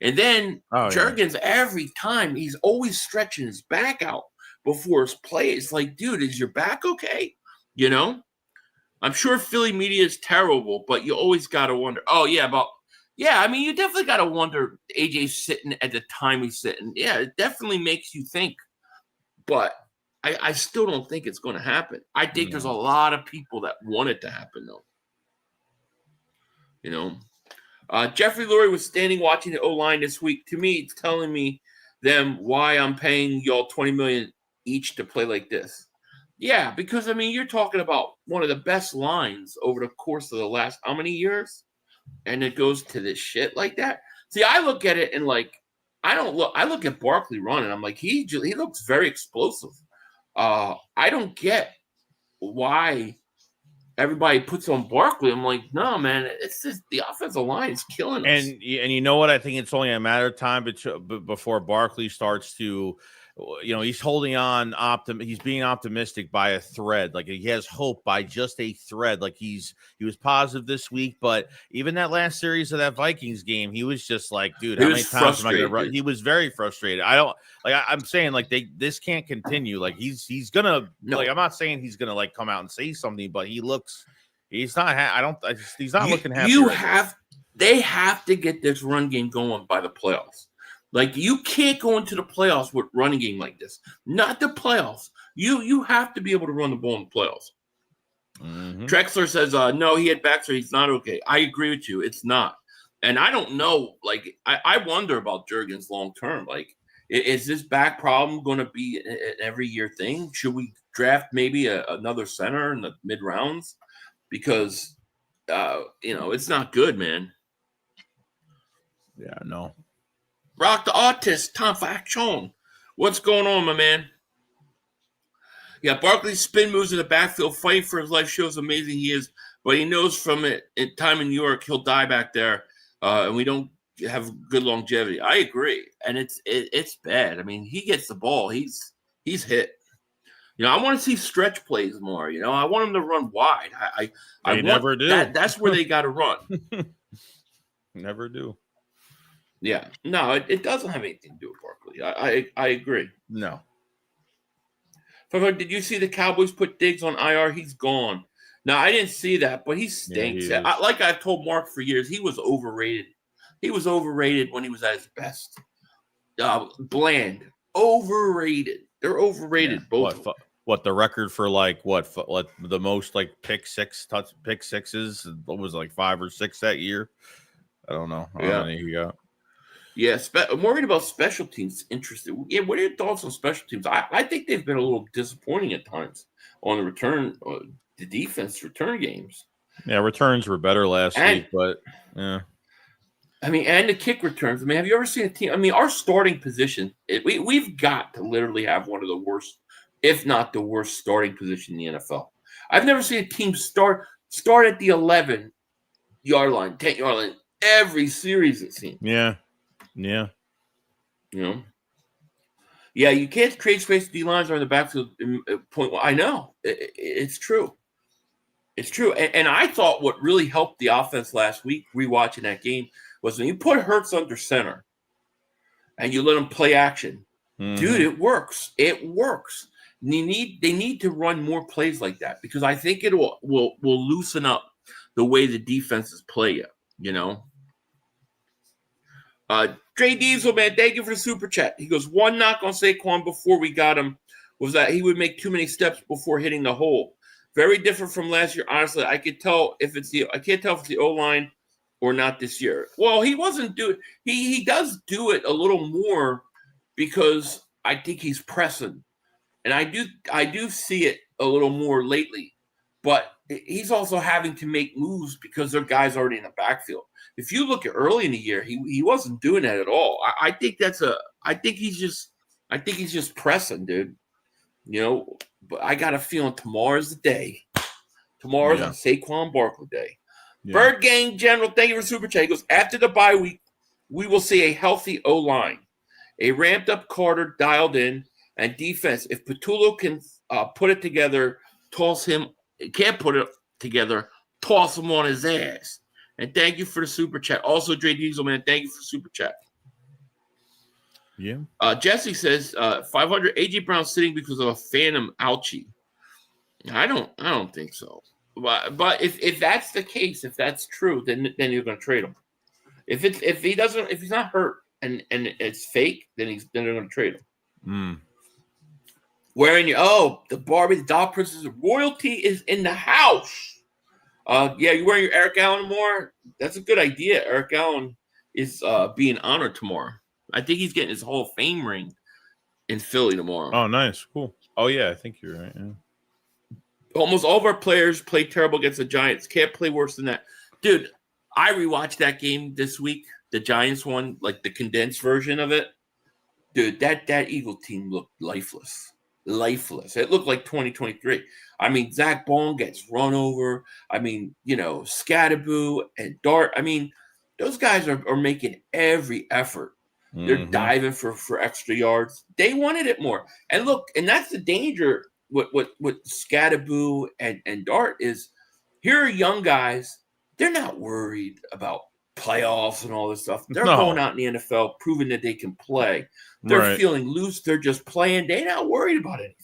And then Juergens, every time, he's always stretching his back out before his play. It's like, dude, is your back okay? I'm sure Philly media is terrible, but you always got to wonder. Oh, yeah, I mean, you definitely got to wonder AJ's sitting at the time he's sitting. Yeah, it definitely makes you think. But I still don't think it's going to happen. I think there's a lot of people that want it to happen, though. Jeffrey Lurie was standing watching the O-line this week. To me, it's telling me them why I'm paying y'all $20 million each to play like this. Yeah, because I mean, you're talking about one of the best lines over the course of the last how many years, and it goes to this shit like that. See, I look at it and like, I look at Barkley running. I'm like, he looks very explosive. I don't get why everybody puts on Barkley. I'm like, no, man, it's just the offensive line is killing us. And you know what? I think it's only a matter of time before Barkley starts to, he's holding on. He's being optimistic by a thread. Like he has hope by just a thread. Like he was positive this week, but even that last series of that Vikings game, he was just like, dude, how many times am I going to run? He was very frustrated. I'm saying like this can't continue. Like he's gonna like, I'm not saying he's gonna like come out and say something, but he's not. He's not looking happy. They have to get this run game going by the playoffs. Like you can't go into the playoffs with running game like this. Not the playoffs. You have to be able to run the ball in the playoffs. Mm-hmm. Drexler says, no, he had back, so he's not okay. I agree with you. It's not. And I don't know. Like I wonder about Jurgens long term. Like, is this back problem going to be an every year thing? Should we draft maybe another center in the mid rounds? Because it's not good, man. Yeah, no. Rock the Artist, time for action. What's going on, my man? Yeah, Barkley's spin moves in the backfield, fighting for his life, shows how amazing he is. But he knows from time in New York, he'll die back there, and we don't have good longevity. I agree, and it's bad. I mean, he gets the ball, he's hit. I want to see stretch plays more. I want him to run wide. I never do. That's where they got to run. Never do. Yeah, no, it doesn't have anything to do with Barkley. I agree. No. Did you see the Cowboys put Diggs on IR? He's gone. No, I didn't see that, but he stinks. Yeah, like I've told Mark for years, he was overrated. He was overrated when he was at his best. Bland, overrated. They're overrated. Yeah. Both. What the record for the most like pick sixes? What was like 5 or 6 that year? I don't know. How many he got? Yeah, I'm worried about special teams. Interested. Yeah, what are your thoughts on special teams? I think they've been a little disappointing at times on the return, the defense return games. Yeah, returns were better last week, but yeah. I mean, and the kick returns. I mean, have you ever seen a team? I mean, our starting position, we've got to literally have one of the worst, if not the worst, starting position in the NFL. I've never seen a team start at the 11-yard line, 10-yard line, every series, it seems. Yeah. Yeah, you can't create space. D lines are in the backfield. Point. I know it's true. It's true. And I thought what really helped the offense last week, rewatching that game, was when you put Hurts under center and you let him play action. Mm-hmm. Dude, it works. It works. They need to run more plays like that because I think it will loosen up the way the defenses play it. Dre Diesel, man, thank you for the super chat. He goes, one knock on Saquon before we got him was that he would make too many steps before hitting the hole. Very different from last year. Honestly, I can't tell if it's the O-line or not this year. Well, he wasn't doing. He does do it a little more because I think he's pressing, and I do see it a little more lately. But he's also having to make moves because there are guys already in the backfield. If you look at early in the year, he wasn't doing that at all. I think he's just pressing, dude. But I got a feeling tomorrow's the day. Tomorrow's a Saquon Barkley day. Yeah. Bird Gang General, thank you for super chat. He goes, after the bye week, we will see a healthy O-line, a ramped up Carter dialed in, and defense. If Patullo can put it together, can't put it together, toss him on his ass. And thank you for the super chat. Also, Dre Diesel, man, thank you for the super chat. Yeah. Jesse says 500 AJ Brown sitting because of a phantom ouchie. I don't think so. But if that's the case, if that's true, then you're going to trade him. If he's not hurt and it's fake, then they're going to trade him. Mm. The Barbie, the Doll Princess, royalty is in the house. You're wearing your Eric Allen tomorrow? That's a good idea. Eric Allen is being honored tomorrow. I think he's getting his Hall of Fame ring in Philly tomorrow. Oh, nice. Cool. Oh, yeah, I think you're right. Yeah. Almost all of our players played terrible against the Giants. Can't play worse than that. Dude, I rewatched that game this week. The Giants one, like the condensed version of it. Dude, that Eagle team looked lifeless. Lifeless. It looked like 2023. I mean, Zach Bone gets run over. I mean, Scatterboo and Dart. I mean, those guys are making every effort. They're diving for extra yards. They wanted it more. And look, and that's the danger with Scatterboo and Dart is here are young guys. They're not worried about playoffs and all this stuff. They're going out in the NFL, proving that they can play. They're feeling loose. They're just playing. They're not worried about anything.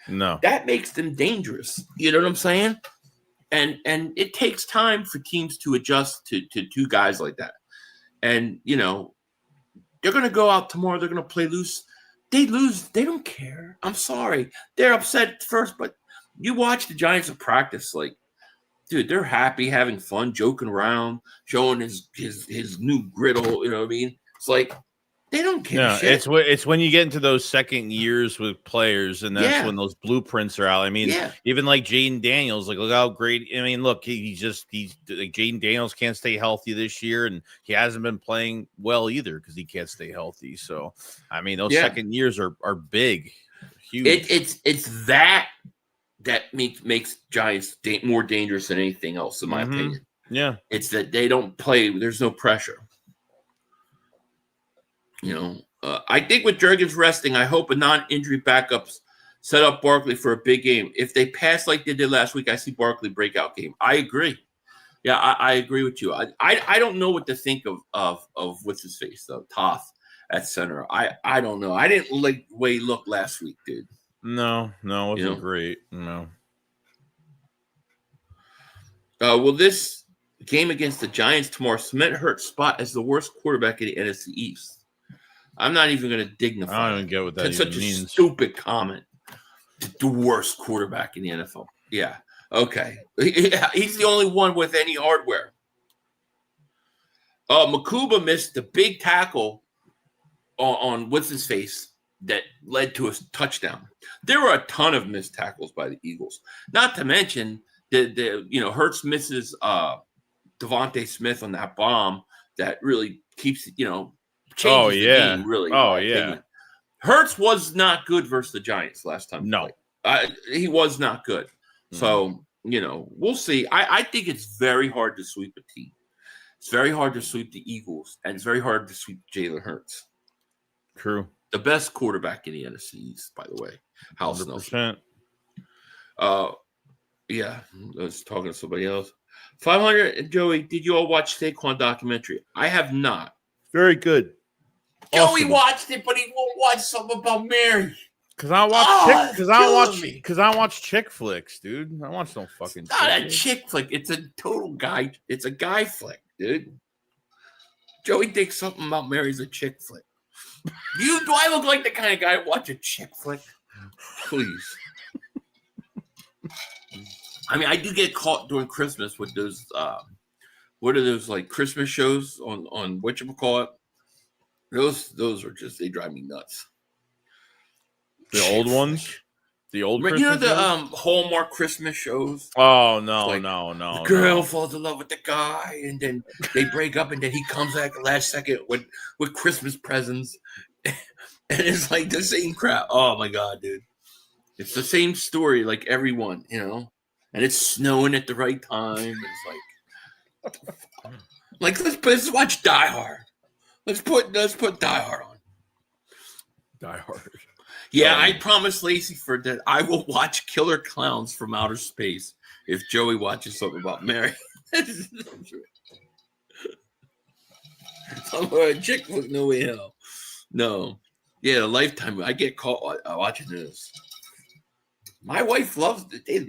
No. That makes them dangerous. You know what I'm saying? And it takes time for teams to adjust to two guys like that. And, they're going to go out tomorrow. They're going to play loose. They lose. They don't care. I'm sorry. They're upset at first, but you watch the Giants in practice, like, dude, they're happy, having fun, joking around, showing his new griddle. You know what I mean? It's like they don't care. Shit. It's when you get into those second years with players, and that's when those blueprints are out. I mean, even like Jaden Daniels, like look how great. I mean, look, he's like Jaden Daniels can't stay healthy this year, and he hasn't been playing well either because he can't stay healthy. So, I mean, those second years are big, huge. It's that makes Giants more dangerous than anything else, in my opinion. Yeah, it's that they don't play. There's no pressure. I think with Jurgens resting, I hope a non-injury backups set up Barkley for a big game. If they pass like they did last week, I see Barkley breakout game. I agree. Yeah, I agree with you. I don't know what to think of what's his face though, Toth at center. I don't know. I didn't like the way he looked last week, dude. No, it wasn't great. No. Will this game against the Giants tomorrow cement Hurts' spot as the worst quarterback in the NFC East? I'm not even going to dignify. I don't even get what that It's such means. A stupid comment. The worst quarterback in the NFL. Yeah. Okay. He's the only one with any hardware. Makuba missed the big tackle on what's his face that led to a touchdown. There were a ton of missed tackles by the Eagles. Not to mention the Hurts misses Devontae Smith on that bomb that really keeps changes the game, really. Oh, yeah. Opinion. Hurts was not good versus the Giants last time. No. He was not good. So, we'll see. I think it's very hard to sweep a team. It's very hard to sweep the Eagles, and it's very hard to sweep Jalen Hurts. True. The best quarterback in the NFC East, by the way. House 100%. Yeah, I was talking to somebody else. 500, Joey, did you all watch Saquon documentary? I have not. Very good. Joey watched it, but he won't watch something about Mary. Because I watch chick flicks, dude. I watch no fucking. It's not a chick flick. It's a total guy. It's a guy flick, dude. Joey thinks something about Mary's a chick flick. Do I look like the kind of guy to watch a chick flick? Please. I mean, I do get caught during Christmas with those. What are those like Christmas shows on whatchamacallit? Those are just, they drive me nuts. The old ones? The old Christmas shows? The Hallmark Christmas shows? Oh, no, like, no. The girl falls in love with the guy, and then they break up, and then he comes back the last second with Christmas presents. And it's like the same crap. Oh, my God, dude. It's the same story, like everyone, And it's snowing at the right time. It's like let's watch Die Hard. Let's put Die Hard on. Die Hard. Yeah, I promised Lacey for that I will watch Killer Clowns from Outer Space if Joey watches something about Mary. I'm a chick with no way hell. No. Yeah, Lifetime. I get caught watching this. My wife loves it. They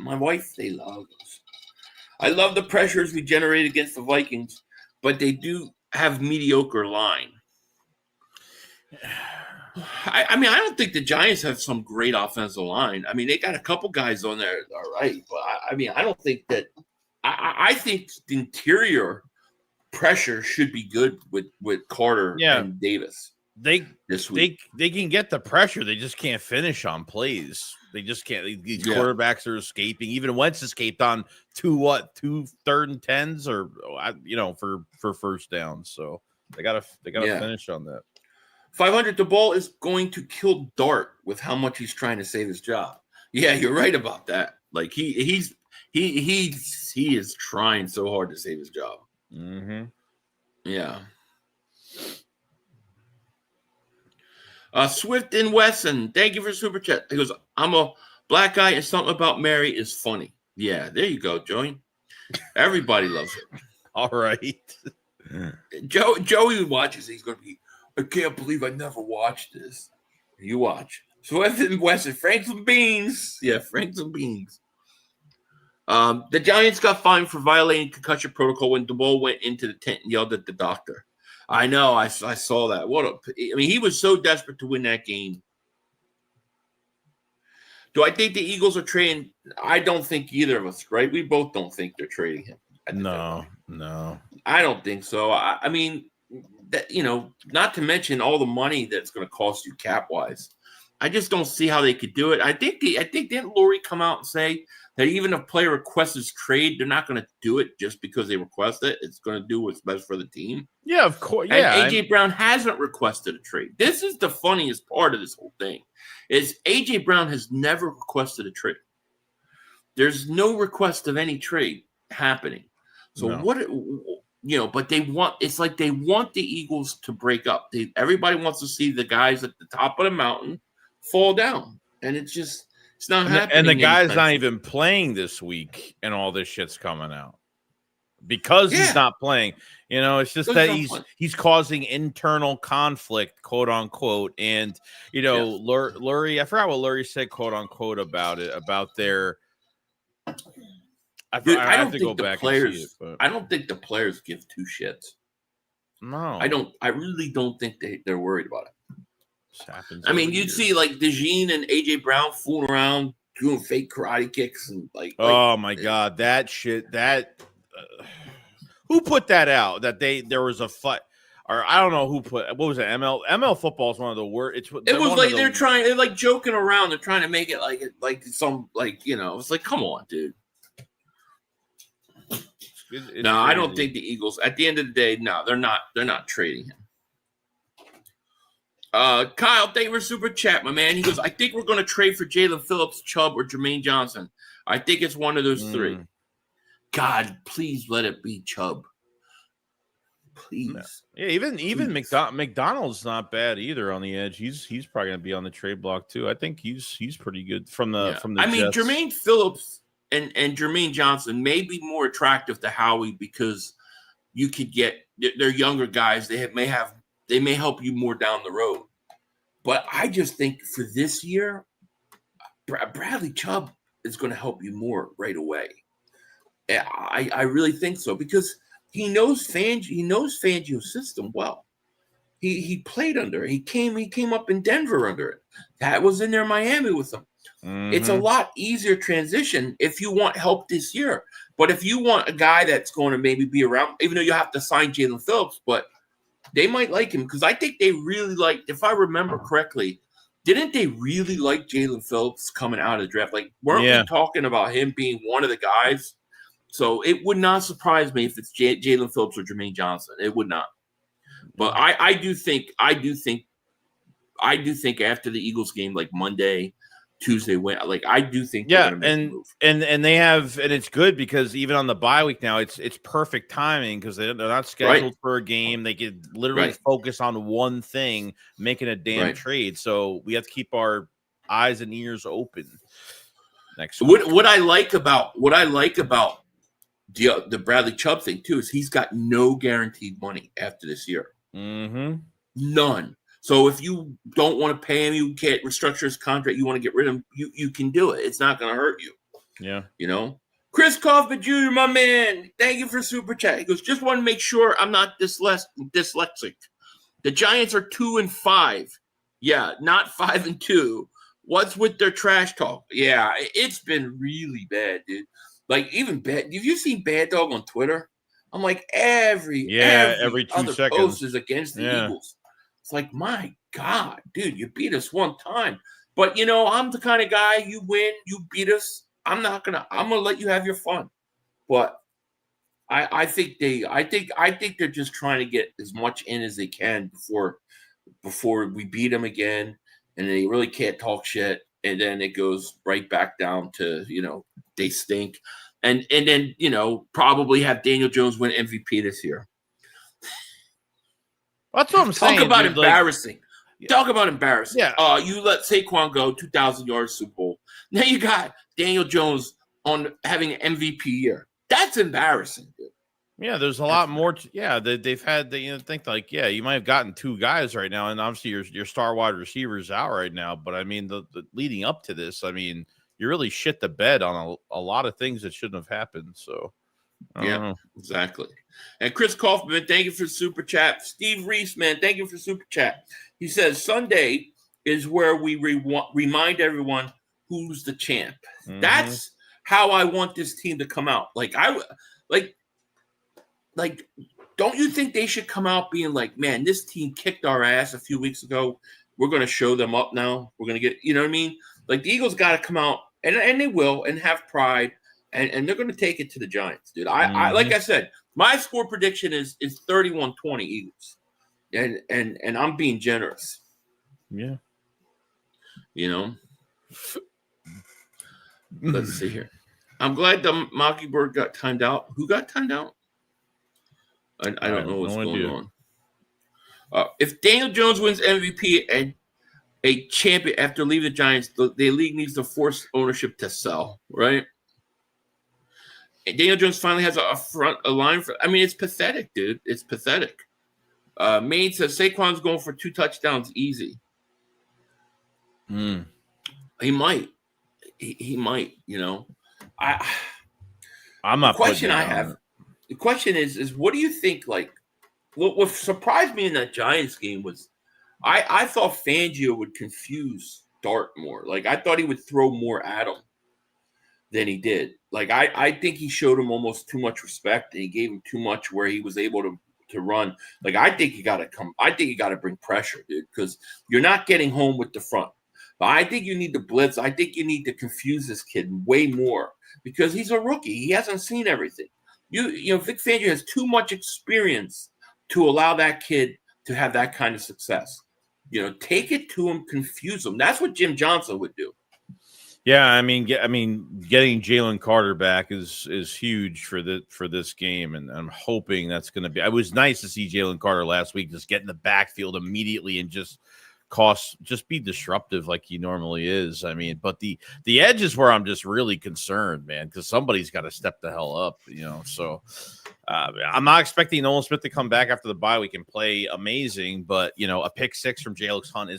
love us. I love the pressures we generate against the Vikings, but they do have mediocre line. I mean, I don't think the Giants have some great offensive line. I mean, they got a couple guys on there, all right. But I mean, I don't think that. I think the interior pressure should be good with Carter and Davis. this week. They can get the pressure. They just can't finish on plays. They just can't. These quarterbacks are escaping. Even Wentz escaped on two 3rd and 10s or for first down. So they gotta finish on that. 500. The ball is going to kill Dart with how much he's trying to save his job. Yeah, you're right about that. Like he is trying so hard to save his job. Mm-hmm. Yeah. Swift and Wesson, thank you for super chat. He goes, I'm a black guy and something about Mary is funny. Yeah, there you go, Joey. Everybody loves it. All right. Joey watches. He's going to be, I can't believe I never watched this. You watch. Swift and Wesson, Franks and Beans. Yeah, Franks and Beans. The Giants got fined for violating concussion protocol when DeBoer went into the tent and yelled at the doctor. I know. I saw that. He was so desperate to win that game. Do I think the Eagles are trading? I don't think either of us, right? We both don't think they're trading him. No. I don't think so. I mean, that not to mention all the money that's going to cost you cap wise. I just don't see how they could do it. I think didn't Laurie come out and say that even if a player requests his trade, they're not going to do it just because they request it. It's going to do what's best for the team. Yeah, of course. Yeah, and A.J. Brown hasn't requested a trade. This is the funniest part of this whole thing, is A.J. Brown has never requested a trade. There's no request of any trade happening. So but they want, it's like they want the Eagles to break up. Everybody wants to see the guys at the top of the mountain fall down. And it's not happening. And the guy's not even playing this week, and all this shit's coming out because he's not playing. It's just that he's causing internal conflict, quote unquote. And Lurie, I forgot what Lurie said, quote unquote, about it, about their. I have to go back and see it. But. I don't think the players give two shits. No, I don't. I really don't think they're worried about it. Happens. I mean, you'd see like DeJean and AJ Brown fooling around doing fake karate kicks and oh my god, that shit! Who put that out? That there was a fight, or I don't know who put. What was it? ML football is one of the worst. It was like they're like joking around. They're trying to make it like some It's like, come on, dude. No, I don't think the Eagles. At the end of the day, no, they're not. They're not trading him. Kyle, thank you for super chat, my man. He goes, I think we're going to trade for Jalen Phillips, Chubb, or Jermaine Johnson. I think it's one of those three. God, please let it be Chubb. Please. Yeah, even McDonald's not bad either on the edge. He's probably going to be on the trade block too. I think he's pretty good from the Jets. Jermaine Phillips and Jermaine Johnson may be more attractive to Howie because you could get they're younger guys. They may help you more down the road. But I just think for this year, Bradley Chubb is going to help you more right away. I really think so because he knows Fangio's system well. He played under it. He came up in Denver under it. That was in there Miami with him. Mm-hmm. It's a lot easier transition if you want help this year. But if you want a guy that's going to maybe be around, even though you have to sign Jalen Phillips, but they might like him because I think they really like, if I remember correctly, didn't they really like Jalen Phillips coming out of the draft? Like, weren't we talking about him being one of the guys? So it would not surprise me if it's Jalen Phillips or Jermaine Johnson. It would not. But I do think after the Eagles game, like Monday, Tuesday, I do think they're gonna make a move. And they have, and it's good because even on the bye week now, it's perfect timing because they're not scheduled for a game. They could literally focus on one thing, making a damn trade. So we have to keep our eyes and ears open next week. What I like about the Bradley Chubb thing too is he's got no guaranteed money after this year. Mm-hmm. None. So if you don't want to pay him, you can't restructure his contract, you want to get rid of him, you can do it. It's not going to hurt you. Yeah. Chris Kaufman Jr., my man, thank you for super chat. He goes, just want to make sure I'm not dyslexic. The Giants are 2-5. Yeah, not 5-2. What's with their trash talk? Yeah, it's been really bad, dude. Like, even bad. Have you seen Bad Dog on Twitter? I'm like, every 2 other seconds post is against the Eagles. It's like, my God, dude, you beat us one time. But, you know, I'm the kind of guy, you win, you beat us. I'm going to let you have your fun. But I think they're just trying to get as much in as they can before we beat them again. And they really can't talk shit. And then it goes right back down to, you know, they stink. And then, you know, probably have Daniel Jones win MVP this year. That's what I'm saying. Talk about dude, embarrassing. Like, Talk about embarrassing. Yeah. You let Saquon go 2,000 yards Super Bowl. Now you got Daniel Jones on having an MVP year. That's embarrassing, dude. Yeah, there's a lot more. They've had. Think like, yeah, you might have gotten two guys right now, and obviously your star wide receiver is out right now. But I mean, the leading up to this, I mean, you really shit the bed on a lot of things that shouldn't have happened. So, yeah, exactly. And Chris Kaufman, thank you for the super chat. Steve Reese, man, thank you for super chat. He says Sunday is where we remind everyone who's the champ. Mm-hmm. That's how I want this team to come out. Like don't you think they should come out being like, man, this team kicked our ass a few weeks ago. We're going to show them up now. We're going to get, you know what I mean? Like the Eagles got to come out, and they will, and have pride, and they're going to take it to the Giants, dude. I like I said, my score prediction is 31-20 Eagles, and I'm being generous. Yeah. You know? Let's see here. I'm glad the Mockingbird got timed out. Who got timed out? I don't know what's going on. If Daniel Jones wins MVP and a champion after leaving the Giants, the league needs to force ownership to sell, right? And Daniel Jones finally has a line for. I mean, it's pathetic, dude. It's pathetic. Maine says Saquon's going for 2 touchdowns easy. He might. He might. You know, I'm not. The question I have. The question is what do you think? Like, what surprised me in that Giants game was, I thought Fangio would confuse Dart more. Like, I thought he would throw more at him than he did. Like, I think he showed him almost too much respect, and he gave him too much where he was able to run. Like, I think you got to bring pressure, dude, because you're not getting home with the front. But I think you need to blitz. I think you need to confuse this kid way more because he's a rookie. He hasn't seen everything. You know, Vic Fangio has too much experience to allow that kid to have that kind of success. You know, take it to him, confuse him. That's what Jim Johnson would do. Yeah, I mean, getting Jalen Carter back is huge for this game, and I'm hoping that's going to be. It was nice to see Jalen Carter last week just get in the backfield immediately and just be disruptive like he normally is. I mean, but the edge is where I'm just really concerned, man, because somebody's got to step the hell up, you know. So I'm not expecting Nolan Smith to come back after the bye week and play amazing, but you know, a pick 6 from Jalix Hunt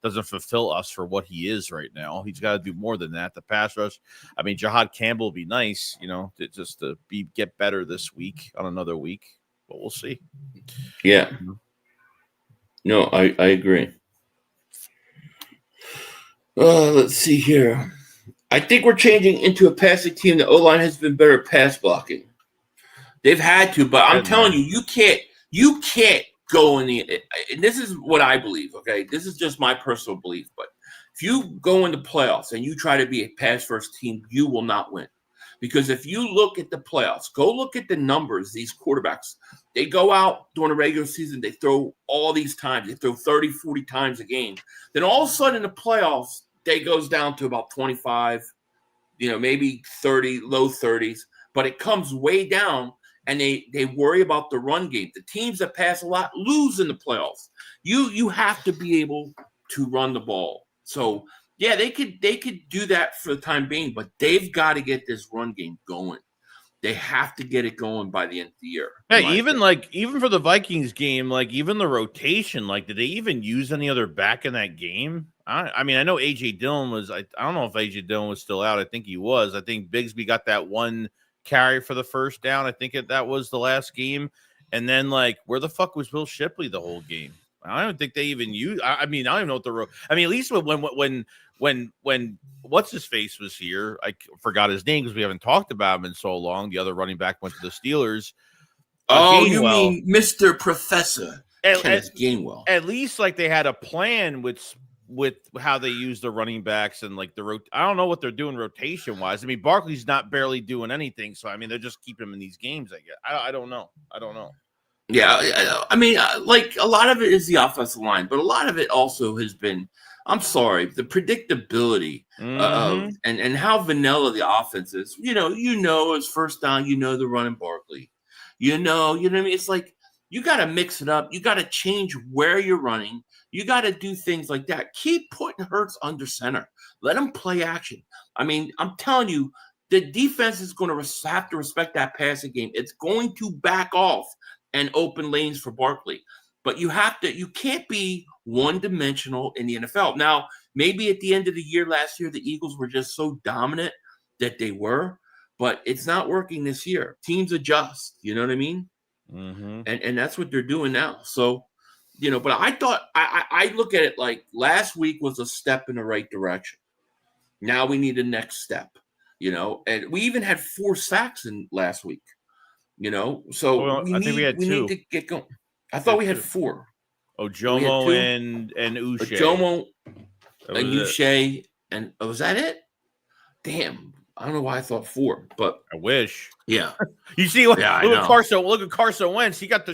doesn't fulfill us for what he is right now. He's got to do more than that. The pass rush, I mean, Jahad Campbell would be nice, you know, to get better this week on another week, but we'll see. Yeah. No, I agree. Let's see here. I think we're changing into a passing team. The O-line has been better at pass blocking. They've had to, but I'm telling you, you can't go in the. And this is what I believe. Okay, this is just my personal belief. But if you go into playoffs and you try to be a pass-first team, you will not win. Because if you look at the playoffs, go look at the numbers. These quarterbacks, they go out during the regular season. They throw all these times. They throw 30, 40 times a game. Then all of a sudden in the playoffs, they goes down to about 25, you know, maybe 30, low 30s. But it comes way down, and they worry about the run game. The teams that pass a lot lose in the playoffs. You have to be able to run the ball. So yeah, they could do that for the time being, but they've got to get this run game going. They have to get it going by the end of the year. Yeah, even for the Vikings game, like even the rotation, like did they even use any other back in that game? I mean, I know AJ Dillon was. I don't know if AJ Dillon was still out. I think he was. I think Bigsby got that one carry for the first down. I think that was the last game. And then like, where the fuck was Will Shipley the whole game? I don't think they even used. I mean, I don't even know what at least when what's his face was here, I forgot his name because we haven't talked about him in so long. The other running back went to the Steelers. You mean Mr. Professor? Kenneth Gainwell. At least like they had a plan with how they use the running backs and like I don't know what they're doing rotation wise. I mean, Barkley's not barely doing anything, so I mean they're just keeping him in these games. I guess I don't know. Yeah, I mean, like a lot of it is the offensive line, but a lot of it also has been. I'm sorry, the predictability and how vanilla the offense is. You know, it's first down. You know, they're running Barkley. You know what I mean. It's like you got to mix it up. You got to change where you're running. You got to do things like that. Keep putting Hurts under center. Let him play action. I mean, I'm telling you, the defense is going to have to respect that passing game. It's going to back off and open lanes for Barkley. But you can't be one-dimensional in the NFL. Now, maybe at the end of the year last year, the Eagles were just so dominant that they were, but it's not working this year. Teams adjust, you know what I mean? Mm-hmm. And that's what they're doing now. So, but I thought I look at it like last week was a step in the right direction. Now we need a next step, and we even had 4 sacks in last week, so I think we had 2. Need to get going. I thought we had 4. Ojomo and Uche. Ojomo and Uche, and was that it? Damn, I don't know why I thought 4, but I wish. Yeah, you see, look at Carson. Look at Carson Wentz. He got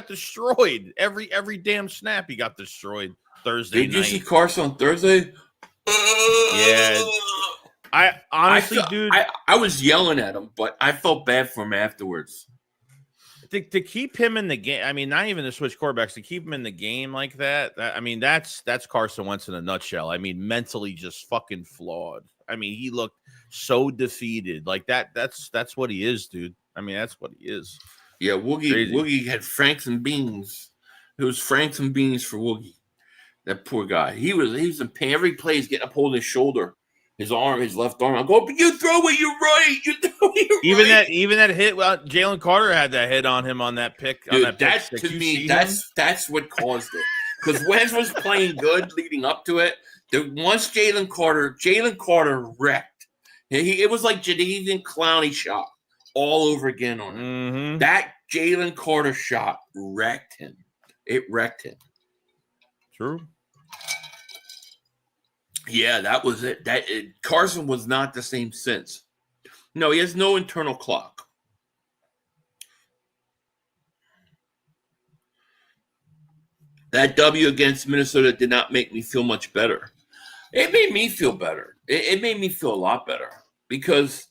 destroyed every damn snap. He got destroyed Thursday. Did you see Carson on Thursday? Yeah. I honestly, dude, I was yelling at him, but I felt bad for him afterwards. To keep him in the game, I mean, not even to switch quarterbacks, to keep him in the game like that, I mean, that's Carson Wentz in a nutshell. I mean, mentally just fucking flawed. I mean, he looked so defeated. Like that's what he is, dude. I mean, that's what he is. Yeah, Woogie had Franks and Beans. It was Franks and Beans for Woogie. That poor guy. He was in pain. Every play he's getting up holding his shoulder. His left arm. I go, but you throw it, you're right. You throw it, you're right. Even that hit. Well, Jalen Carter had that hit on him on that pick. Dude, to me, that's what caused it. Because Wentz was playing good leading up to it. Once Jalen Carter wrecked. It was like Jadeveon Clowney shot all over again on him. Mm-hmm. That Jalen Carter shot wrecked him. It wrecked him. True. Yeah, that was it. Carson was not the same since. No, he has no internal clock. That W against Minnesota did not make me feel much better. It made me feel better. It made me feel a lot better because,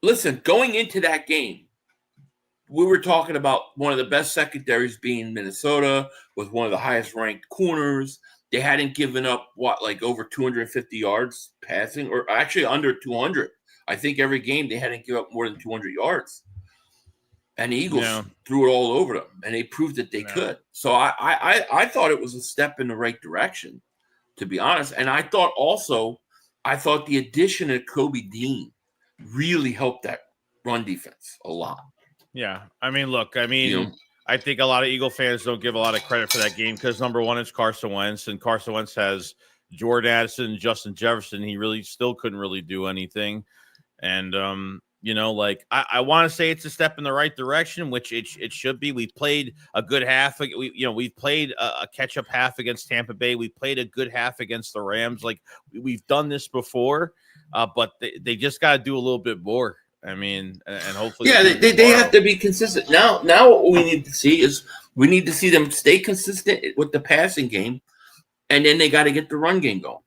listen, going into that game, we were talking about one of the best secondaries being Minnesota with one of the highest ranked corners. They hadn't given up, over 250 yards passing, or actually under 200. I think every game they hadn't given up more than 200 yards. And the Eagles threw it all over them, and they proved that they could. So I thought it was a step in the right direction, to be honest. And I thought the addition of Nobe Dean really helped that run defense a lot. Yeah. I mean, look, I think a lot of Eagle fans don't give a lot of credit for that game because, number one, it's Carson Wentz, and Carson Wentz has Jordan Addison, Justin Jefferson. He really still couldn't really do anything. And, I want to say it's a step in the right direction, which it should be. We played a good half. We've played a catch-up half against Tampa Bay. We played a good half against the Rams. Like, we've done this before, but they just got to do a little bit more. I mean, and hopefully, they have to be consistent. Now, what we need to see is them stay consistent with the passing game, and then they got to get the run game going.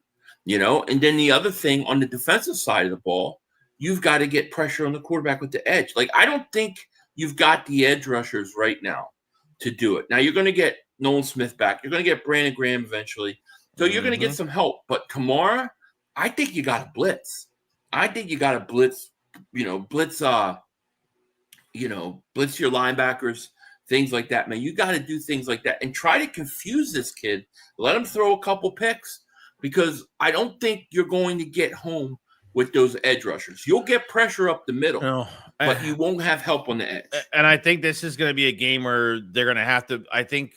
And then the other thing on the defensive side of the ball, you've got to get pressure on the quarterback with the edge. Like, I don't think you've got the edge rushers right now to do it. Now you're going to get Nolan Smith back. You're going to get Brandon Graham eventually, so you're going to get some help. But Kamara, I think you got to blitz. Blitz your linebackers, things like that, man. You got to do things like that and try to confuse this kid. Let him throw a couple picks because I don't think you're going to get home with those edge rushers. You'll get pressure up the middle, No, but you won't have help on the edge. And I think this is going to be a game where they're going to have to, I think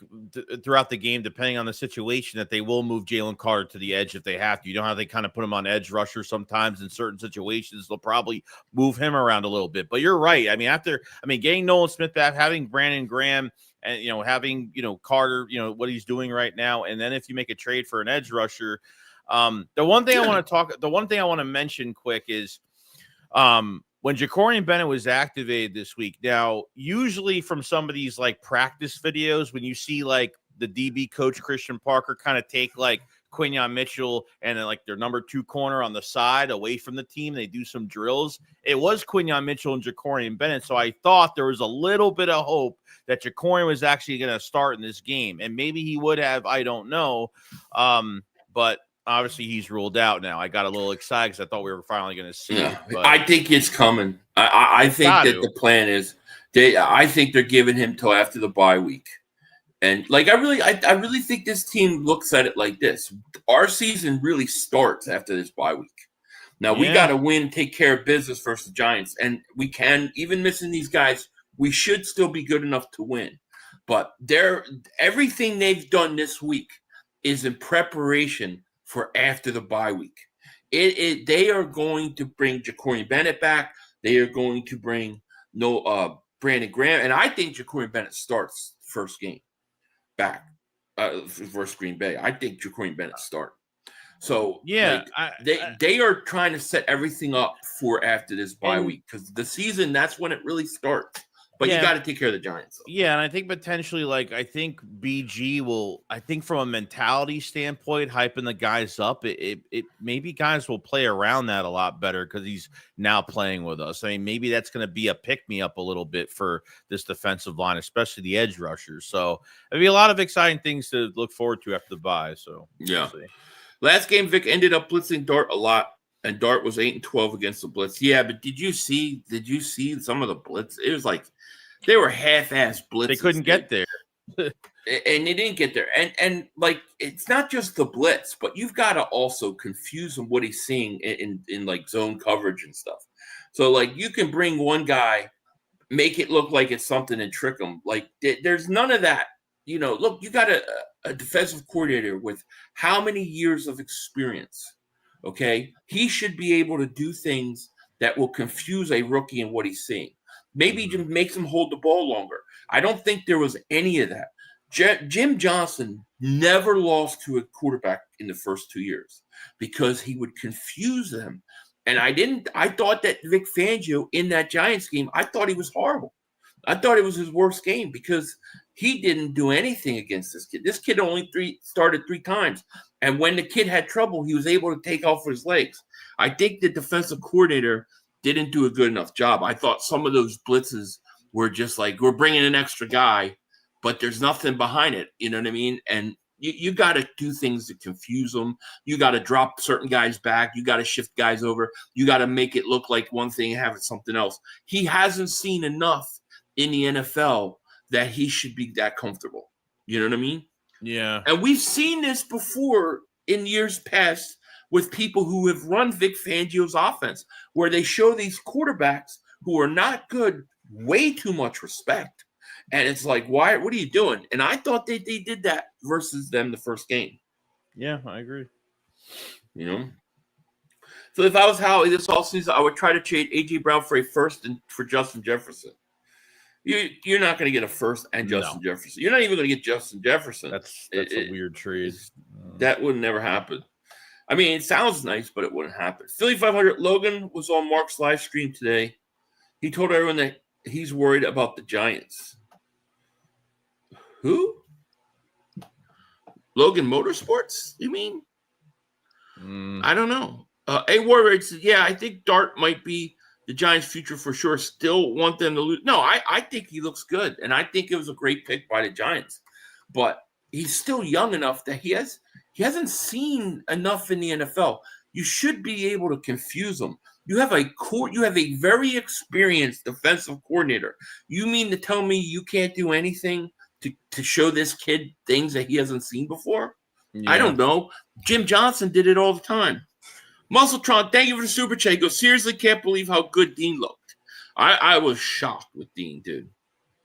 throughout the game, depending on the situation, that they will move Jalen Carter to the edge if they have to. You know how they kind of put him on edge rusher sometimes in certain situations. They'll probably move him around a little bit. But you're right. I mean, getting Nolan Smith back, having Brandon Graham, and, having, Carter, what he's doing right now. And then if you make a trade for an edge rusher, the one thing I want to mention quick is when Jakorian Bennett was activated this week. Now, usually from some of these like practice videos, when you see like the DB coach Christian Parker kind of take like Quinyon Mitchell and then like their number 2 corner on the side away from the team, they do some drills. It was Quinyon Mitchell and Jakorian Bennett. So I thought there was a little bit of hope that Jakorian was actually going to start in this game, and maybe he would have. I don't know, but obviously he's ruled out now. I got a little excited because I thought we were finally going to see it. But I think it's coming. I think that the plan is I think they're giving him till after the bye week. And like I really think this team looks at it like this. Our season really starts after this bye week. Now we got to win, take care of business versus the Giants, and we can, even missing these guys, we should still be good enough to win. But everything they've done this week is in preparation for after the bye week. They are going to bring Jakorian Bennett back. They are going to bring Brandon Graham, and I think Jakorian Bennett starts first game back versus Green Bay. I think Jakorian Bennett start. So they are trying to set everything up for after this bye week, because the season, that's when it really starts. But you got to take care of the Giants. Yeah, and I think potentially, I think BG will, I think from a mentality standpoint, hyping the guys up, it maybe guys will play around that a lot better because he's now playing with us. I mean, maybe that's going to be a pick-me-up a little bit for this defensive line, especially the edge rushers. So it'll be a lot of exciting things to look forward to after the bye. So yeah. We'll see. Last game, Vic ended up blitzing Dart a lot. And Dart was 8-12 against the blitz. Yeah, but did you see some of the blitz? It was like they were half-ass blitzes. They couldn't get there. And they didn't get there. And like, it's not just the blitz, but you've got to also confuse him what he's seeing in like zone coverage and stuff. So like, you can bring one guy, make it look like it's something and trick him. Like, there's none of that. Look, you got a defensive coordinator with how many years of experience? Okay, he should be able to do things that will confuse a rookie in what he's seeing. Maybe just makes him hold the ball longer. I don't think there was any of that. Jim Johnson never lost to a quarterback in the first 2 years because he would confuse them. And I thought that Vic Fangio in that Giants game, I thought he was horrible. I thought it was his worst game because he didn't do anything against this kid. This kid only started 3 times. And when the kid had trouble, he was able to take off with his legs. I think the defensive coordinator didn't do a good enough job. I thought some of those blitzes were just like, we're bringing an extra guy, but there's nothing behind it. You know what I mean? And you got to do things to confuse them. You got to drop certain guys back. You got to shift guys over. You got to make it look like one thing and have it something else. He hasn't seen enough in the NFL that he should be that comfortable. You know what I mean? Yeah. And we've seen this before in years past with people who have run Vic Fangio's offense, where they show these quarterbacks who are not good way too much respect. And it's like, what are you doing? And I thought they did that versus them the first game. Yeah, I agree. So if I was Howie this offseason, I would try to trade A.J. Brown for a first and for Justin Jefferson. You're not going to get a first and Justin Jefferson. You're not even going to get Justin Jefferson. That's a weird trade. That would never happen. I mean, it sounds nice, but it wouldn't happen. Philly 500 Logan was on Mark's live stream today. He told everyone that he's worried about the Giants. Who? Logan Motorsports, you mean? I don't know. A Warrior said, yeah, I think Dart might be the Giants' future for sure. Still want them to lose. No, I think he looks good, and I think it was a great pick by the Giants. But he's still young enough that he hasn't seen enough in the NFL. You should be able to confuse him. You have a very experienced defensive coordinator. You mean to tell me you can't do anything to show this kid things that he hasn't seen before? Yeah. I don't know. Jim Johnson did it all the time. Muscletron, thank you for the super chat. He goes, seriously, can't believe how good Dean looked. I was shocked with Dean, dude.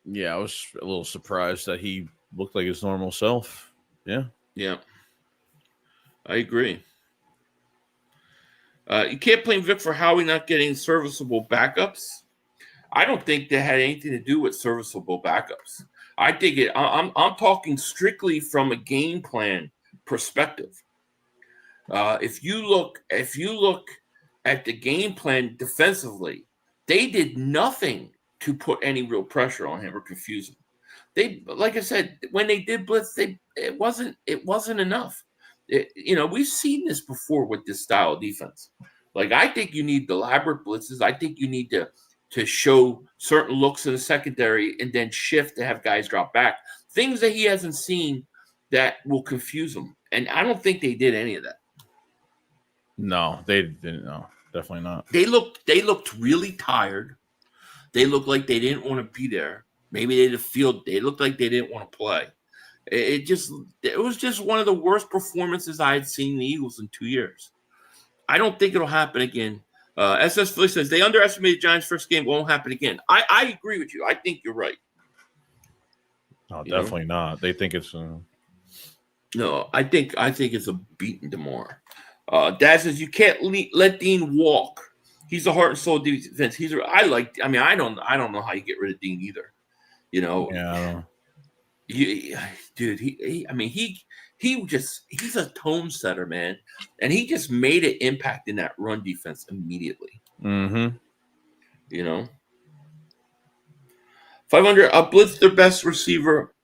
Yeah, I was a little surprised that he looked like his normal self. Yeah. Yeah. I agree. You can't blame Vic for Howie not getting serviceable backups. I don't think that had anything to do with serviceable backups. I think I'm talking strictly from a game plan perspective. If you look at the game plan defensively, they did nothing to put any real pressure on him or confuse him. They, like I said, when they did blitz, it wasn't enough. We've seen this before with this style of defense. Like, I think you need elaborate blitzes. I think you need to show certain looks in the secondary and then shift to have guys drop back. Things that he hasn't seen that will confuse him. And I don't think they did any of that. No, they didn't. No, definitely not. They looked really tired. They looked like they didn't want to be there. Maybe they looked like they didn't want to play. It was just one of the worst performances I had seen the Eagles in 2 years. I don't think it'll happen again. SS Philly says they underestimated Giants' first game. Won't happen again. I agree with you. I think you're right. No, definitely not. They think it's. No, I think it's a beating tomorrow. Dad says you can't let Dean walk. He's the heart and soul of defense. I don't know how you get rid of Dean either. Yeah. Dude, he's a tone setter, man, and he just made an impact in that run defense immediately. Mm-hmm. 500. Blitz their best receiver.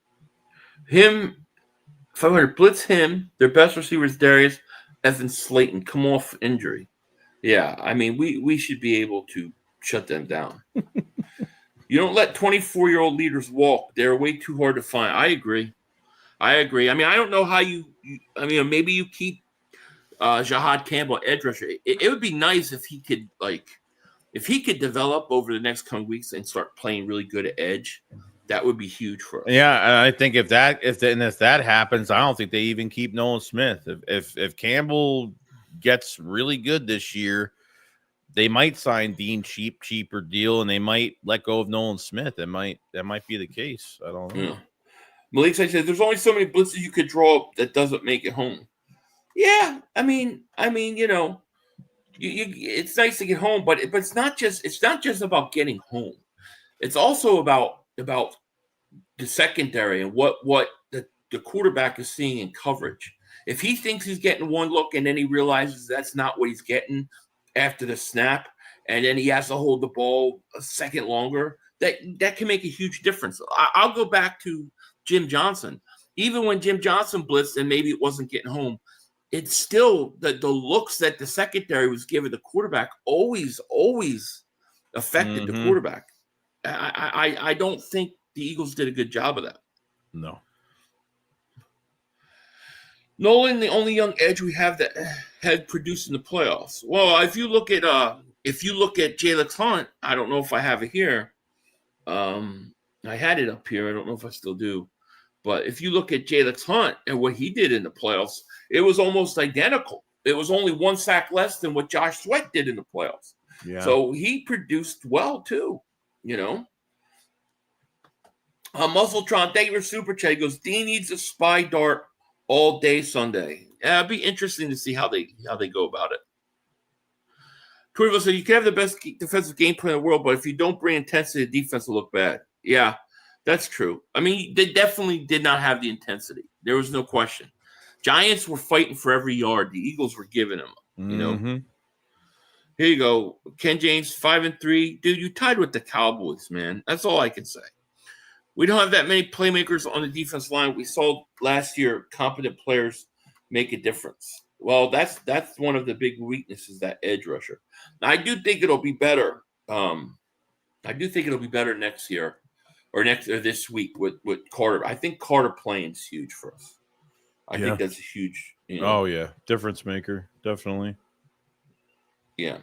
500. Blitz him. Their best receiver is Darius Evans Slayton. Come off injury. Yeah, we should be able to shut them down. You don't let 24-year-old leaders walk. They're way too hard to find. I agree. I don't know how maybe you keep Jahad Campbell edge rusher. It would be nice if he could develop over the next coming weeks and start playing really good at edge. That would be huge for us. Yeah, I think if that happens, I don't think they even keep Nolan Smith. If Campbell gets really good this year, they might sign Dean cheaper deal, and they might let go of Nolan Smith. That might be the case. I don't know. Yeah. Malik says there's only so many blitzes you could draw up that doesn't make it home. Yeah, it's nice to get home, but it's not just about getting home. It's also about the secondary and what the quarterback is seeing in coverage. If he thinks he's getting one look and then he realizes that's not what he's getting after the snap, and then he has to hold the ball a second longer, that can make a huge difference. I'll go back to Jim Johnson. Even when Jim Johnson blitzed and maybe it wasn't getting home, it's still the looks that the secondary was giving the quarterback always affected the quarterback. I don't think the Eagles did a good job of that. No. Nolan, the only young edge we have that had produced in the playoffs. Well, if you look at Jalen Hunt, I don't know if I have it here. I had it up here. I don't know if I still do. But if you look at Jalen Hunt and what he did in the playoffs, it was almost identical. It was only one sack less than what Josh Sweat did in the playoffs. Yeah. So he produced well too, Muscletron, thank you for super chat. He goes, Dean needs a spy dart all day Sunday. Yeah, it'd be interesting to see how they go about it. Curvo said you can have the best defensive game plan in the world, but if you don't bring intensity, the defense will look bad. Yeah, that's true. They definitely did not have the intensity. There was no question. Giants were fighting for every yard. The Eagles were giving them, Here you go. Ken James, 5-3. Dude, you tied with the Cowboys, man. That's all I can say. We don't have that many playmakers on the defense line. We saw last year competent players make a difference. Well, that's one of the big weaknesses, that edge rusher. Now, I do think it'll be better. Next year or this week with Carter. I think Carter playing is huge for us. I think that's a huge. Oh yeah, difference maker, definitely. Yeah.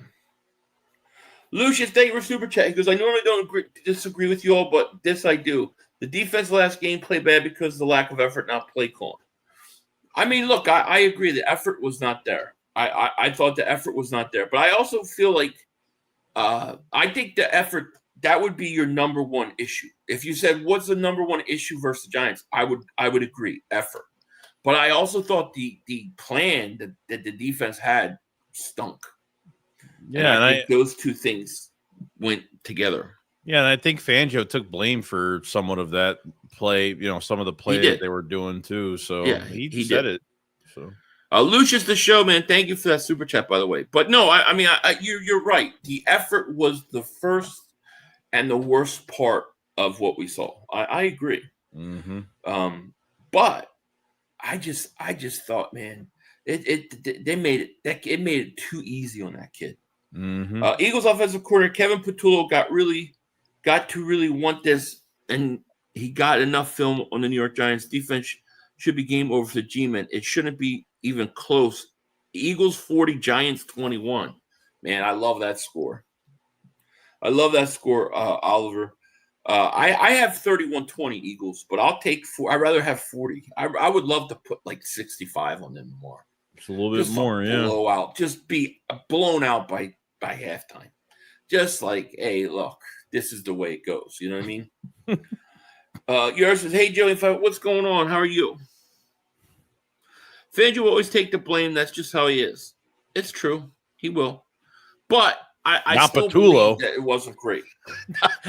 Lucius, thank you for super chat. He goes, I normally don't disagree with you all, but this I do. The defense last game played bad because of the lack of effort, not play calling. Look, I agree. The effort was not there. I thought the effort was not there. But I also feel like I think the effort, that would be your number one issue. If you said what's the number one issue versus the Giants, I would agree, effort. But I also thought the plan that the defense had stunk. Yeah, and I think those two things went together. Yeah, and I think Fangio took blame for somewhat of that play, some of the play that they were doing too. So yeah, he said it. So Lucius the show, man. Thank you for that super chat, by the way. But no, I mean, you're right. The effort was the first and the worst part of what we saw. I agree. Mm-hmm. But I just thought, man, it made it too easy on that kid. Mm-hmm. Eagles offensive coordinator Kevin Patullo got to really want this, and he got enough film on the New York Giants defense. Should be game over for the G-men. It shouldn't be even close. Eagles 40, Giants 21. Man, I love that score. Oliver. I have 31-20 Eagles, but I'll take I'd rather have 40. I would love to put like 65 on them more. Just a little bit more, yeah. Blow out. Just be blown out by halftime. Just like, hey, look, this is the way it goes. You know what I mean? Yours says, hey, Joey, what's going on? How are you? Fangio will always take the blame. That's just how he is. It's true. He will. But I still believe that it wasn't great.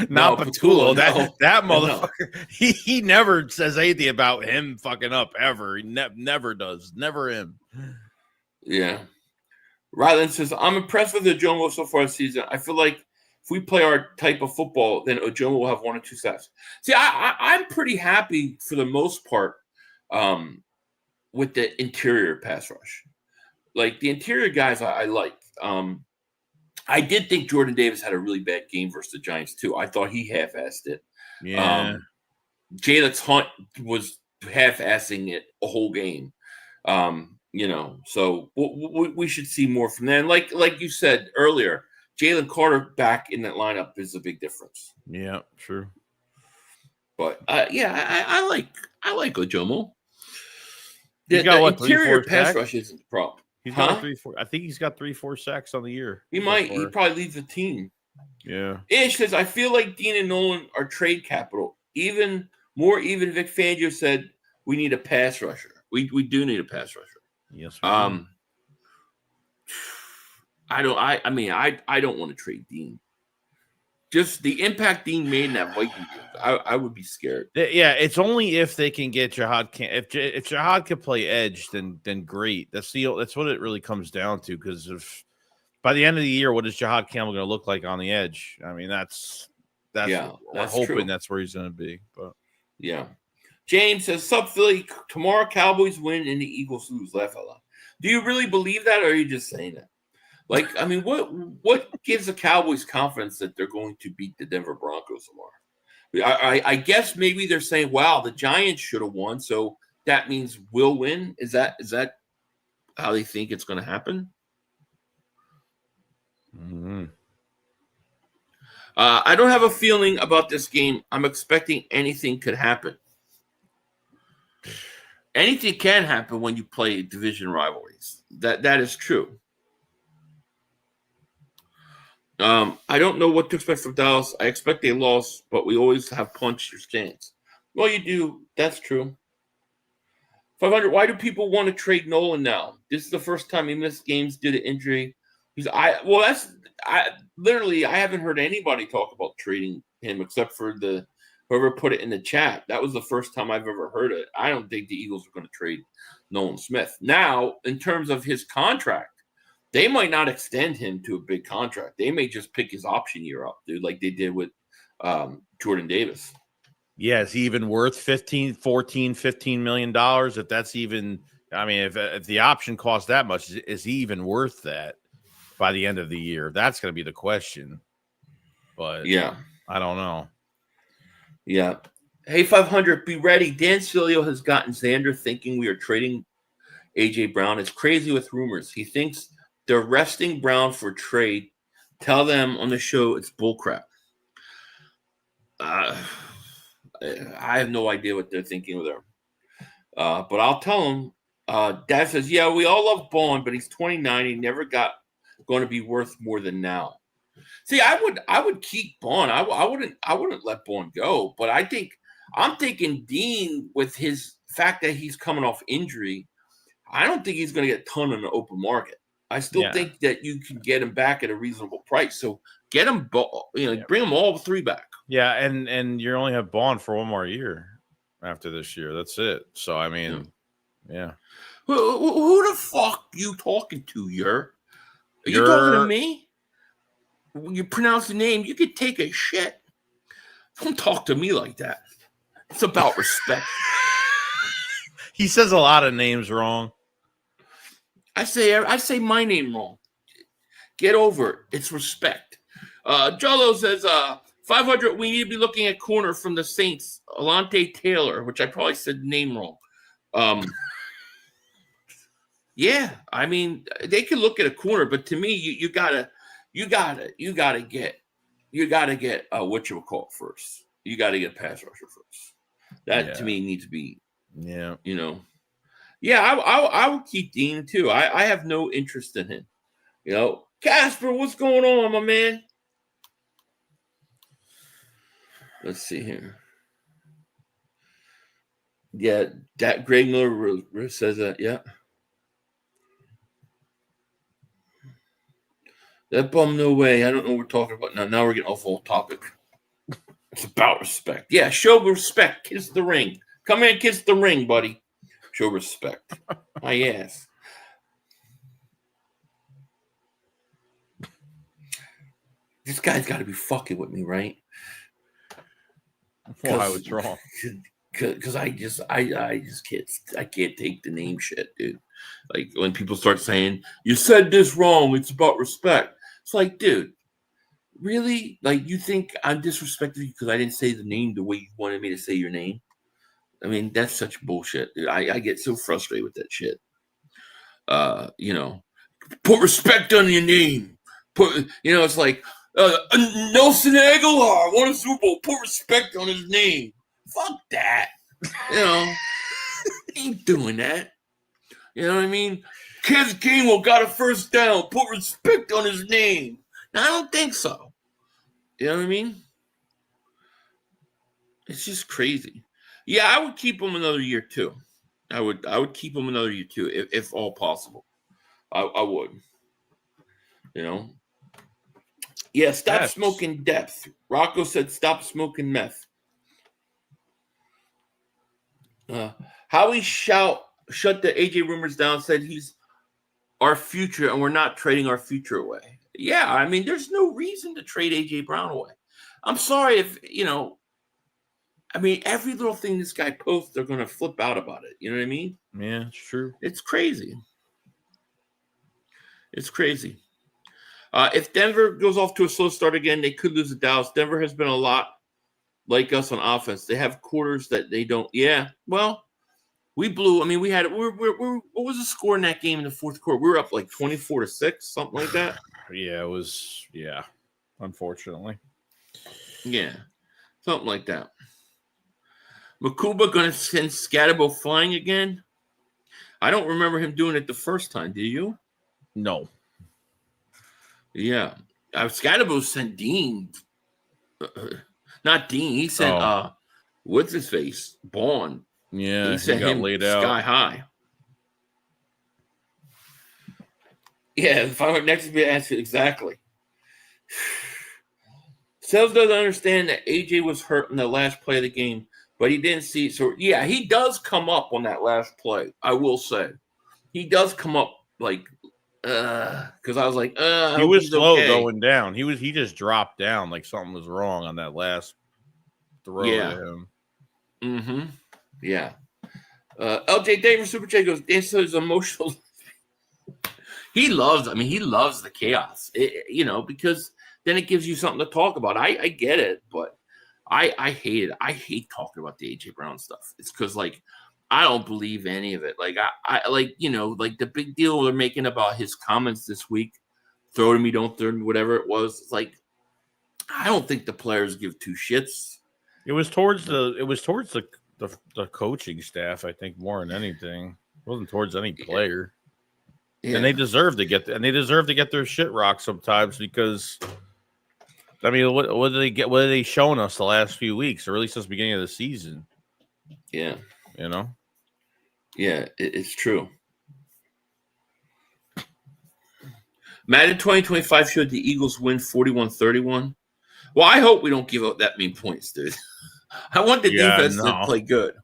Not Patullo. That motherfucker. No. He never says anything about him fucking up ever. He never does. Never him. Yeah. Ryland says, I'm impressed with Ojomo so far this season. I feel like if we play our type of football, then Ojomo will have 1 or 2 sacks. See, I'm pretty happy for the most part with the interior pass rush. Like the interior guys I like. I did think Jordan Davis had a really bad game versus the Giants too. I thought he half-assed it. Yeah. Jalex Hunt was half-assing it a whole game. So we should see more from them. Like you said earlier, Jalen Carter back in that lineup is a big difference. Yeah, true. But I like Ojomo. The interior pass rush isn't the problem. He's got 3-4. I think he's got 3-4 sacks on the year. He might. He probably leads the team. Yeah. Ish says, I feel like Dean and Nolan are trade capital. Even Vic Fangio said we need a pass rusher. We do need a pass rusher. Yes. I don't want to trade Dean. Just the impact Dean made in that Viking game, I would be scared. Yeah, it's only if they can get Jihad. If Jihad can play edge, then great. That's what it really comes down to. Because if by the end of the year, what is Jihad Campbell going to look like on the edge? I mean, that's we're hoping true. That's where he's going to be. But yeah, James says, "Sup Philly? Tomorrow Cowboys win and the Eagles lose." Laugh out loud. Do you really believe that, or are you just saying that? Like, I mean, what gives the Cowboys confidence that they're going to beat the Denver Broncos tomorrow? I guess maybe they're saying, wow, the Giants should have won, so that means we'll win. Is that how they think it's going to happen? Mm-hmm. I don't have a feeling about this game. I'm expecting anything could happen. Anything can happen when you play division rivalries. That is true. I don't know what to expect from Dallas. I expect a loss, but we always have punched your stance. Well, you do. That's true. 500. Why do people want to trade Nolan now? This is the first time he missed games due to injury. I haven't heard anybody talk about trading him except for whoever put it in the chat. That was the first time I've ever heard it. I don't think the Eagles are going to trade Nolan Smith. Now, in terms of his contract, they might not extend him to a big contract. They may just pick his option year up, dude, like they did with Jordan Davis. Yeah, is he even worth $15 million? If that's even, I mean, if the option costs that much, is he even worth that by the end of the year? That's going to be the question. But yeah, I don't know. Yeah. Hey, 500, be ready. Dan Sileo has gotten Xander thinking we are trading A.J. Brown. It's crazy with rumors. He thinks they're resting Brown for trade. Tell them on the show it's bullcrap. I have no idea what they're thinking with them. But I'll tell them Dad says, yeah, we all love Bowen, but he's 29. He never got going to be worth more than now. See, I would keep Bowen. I wouldn't let Bowen go. But I'm thinking Dean, with his fact that he's coming off injury, I don't think he's going to get a ton on the open market. I still think that you can get him back at a reasonable price. So get him, bring them all three back. Yeah, and you only have Bond for one more year after this year. That's it. So I mean, yeah. Who the fuck you talking to, Are you talking to me? You pronounce the name, you could take a shit. Don't talk to me like that. It's about respect. He says a lot of names wrong. I say my name wrong. Get over it. It's respect. Jolo says 500. We need to be looking at corner from the Saints. Alante Taylor, which I probably said the name wrong. Yeah, I mean they can look at a corner, but to me, you gotta get what you would call it first. You gotta get a pass rusher first. That to me needs to be. Yeah, I would keep Dean too. I have no interest in him. Casper, what's going on, my man? Let's see here. Yeah, that Greg Miller says that. Yeah, that bum, no way. I don't know what we're talking about now. Now we're getting off topic. It's about respect. Yeah, show respect. Kiss the ring. Come in, kiss the ring, buddy. Show respect. My ass. This guy's got to be fucking with me, right? Why? What's wrong? Because I just can't take the name shit, dude. Like when people start saying you said this wrong, it's about respect. It's like, dude, really? Like you think I'm disrespecting you because I didn't say the name the way you wanted me to say your name? I mean, that's such bullshit, dude. I get so frustrated with that shit. Put respect on your name. It's like Nelson Aguilar won a Super Bowl. Put respect on his name. Fuck that. Ain't doing that. You know what I mean? Kez Gainwell got a first down. Put respect on his name. Now, I don't think so. You know what I mean? It's just crazy. Yeah, I would keep him another year too. I would keep him another year too, if all possible. I would. Yeah, stop smoking depth. Rocco said stop smoking meth. Howie shut the AJ rumors down, said he's our future and we're not trading our future away. Yeah, I mean, there's no reason to trade AJ Brown away. I'm sorry if, I mean, every little thing this guy posts, they're going to flip out about it. You know what I mean? Yeah, it's true. It's crazy. It's crazy. If Denver goes off to a slow start again, they could lose to Dallas. Denver has been a lot like us on offense. They have quarters that they don't. Yeah, well, we blew. I mean, we had. What was the score in that game in the fourth quarter? We were up like 24-6, something like that. Yeah, it was. Yeah, unfortunately. Yeah, something like that. Makuba going to send Scatterbo flying again? I don't remember him doing it the first time. Do you? No. Yeah. Scatterbo sent Dean. Not Dean. He sent, what's his face? Bond. Yeah. He sent him laid out sky high. Yeah. If I were next to be asked exactly. Sales doesn't understand that AJ was hurt in the last play of the game, but he didn't see it. So, yeah, he does come up on that last play, I will say. He does come up like, because I was like, he was slow going down. He just dropped down like something was wrong on that last throw to him. Mm-hmm. Yeah. LJ Davis Super J goes, Dan says emotional. He loves the chaos, because then it gives you something to talk about. I get it, but I hate it. I hate talking about the AJ Brown stuff. It's because I don't believe any of it. I the big deal they're making about his comments this week, throw to me, don't throw to me, whatever it was. It's like, I don't think the players give two shits. It was towards the coaching staff, I think, more than anything. wasn't towards any player. Yeah. And they deserve to get their shit rocked sometimes because I mean, what did they get? What are they showing us the last few weeks, or at least since the beginning of the season? Yeah. You know? Yeah, it's true. Madden 2025 showed the Eagles win 41-31. Well, I hope we don't give up that many points, dude. I want the defense to play good.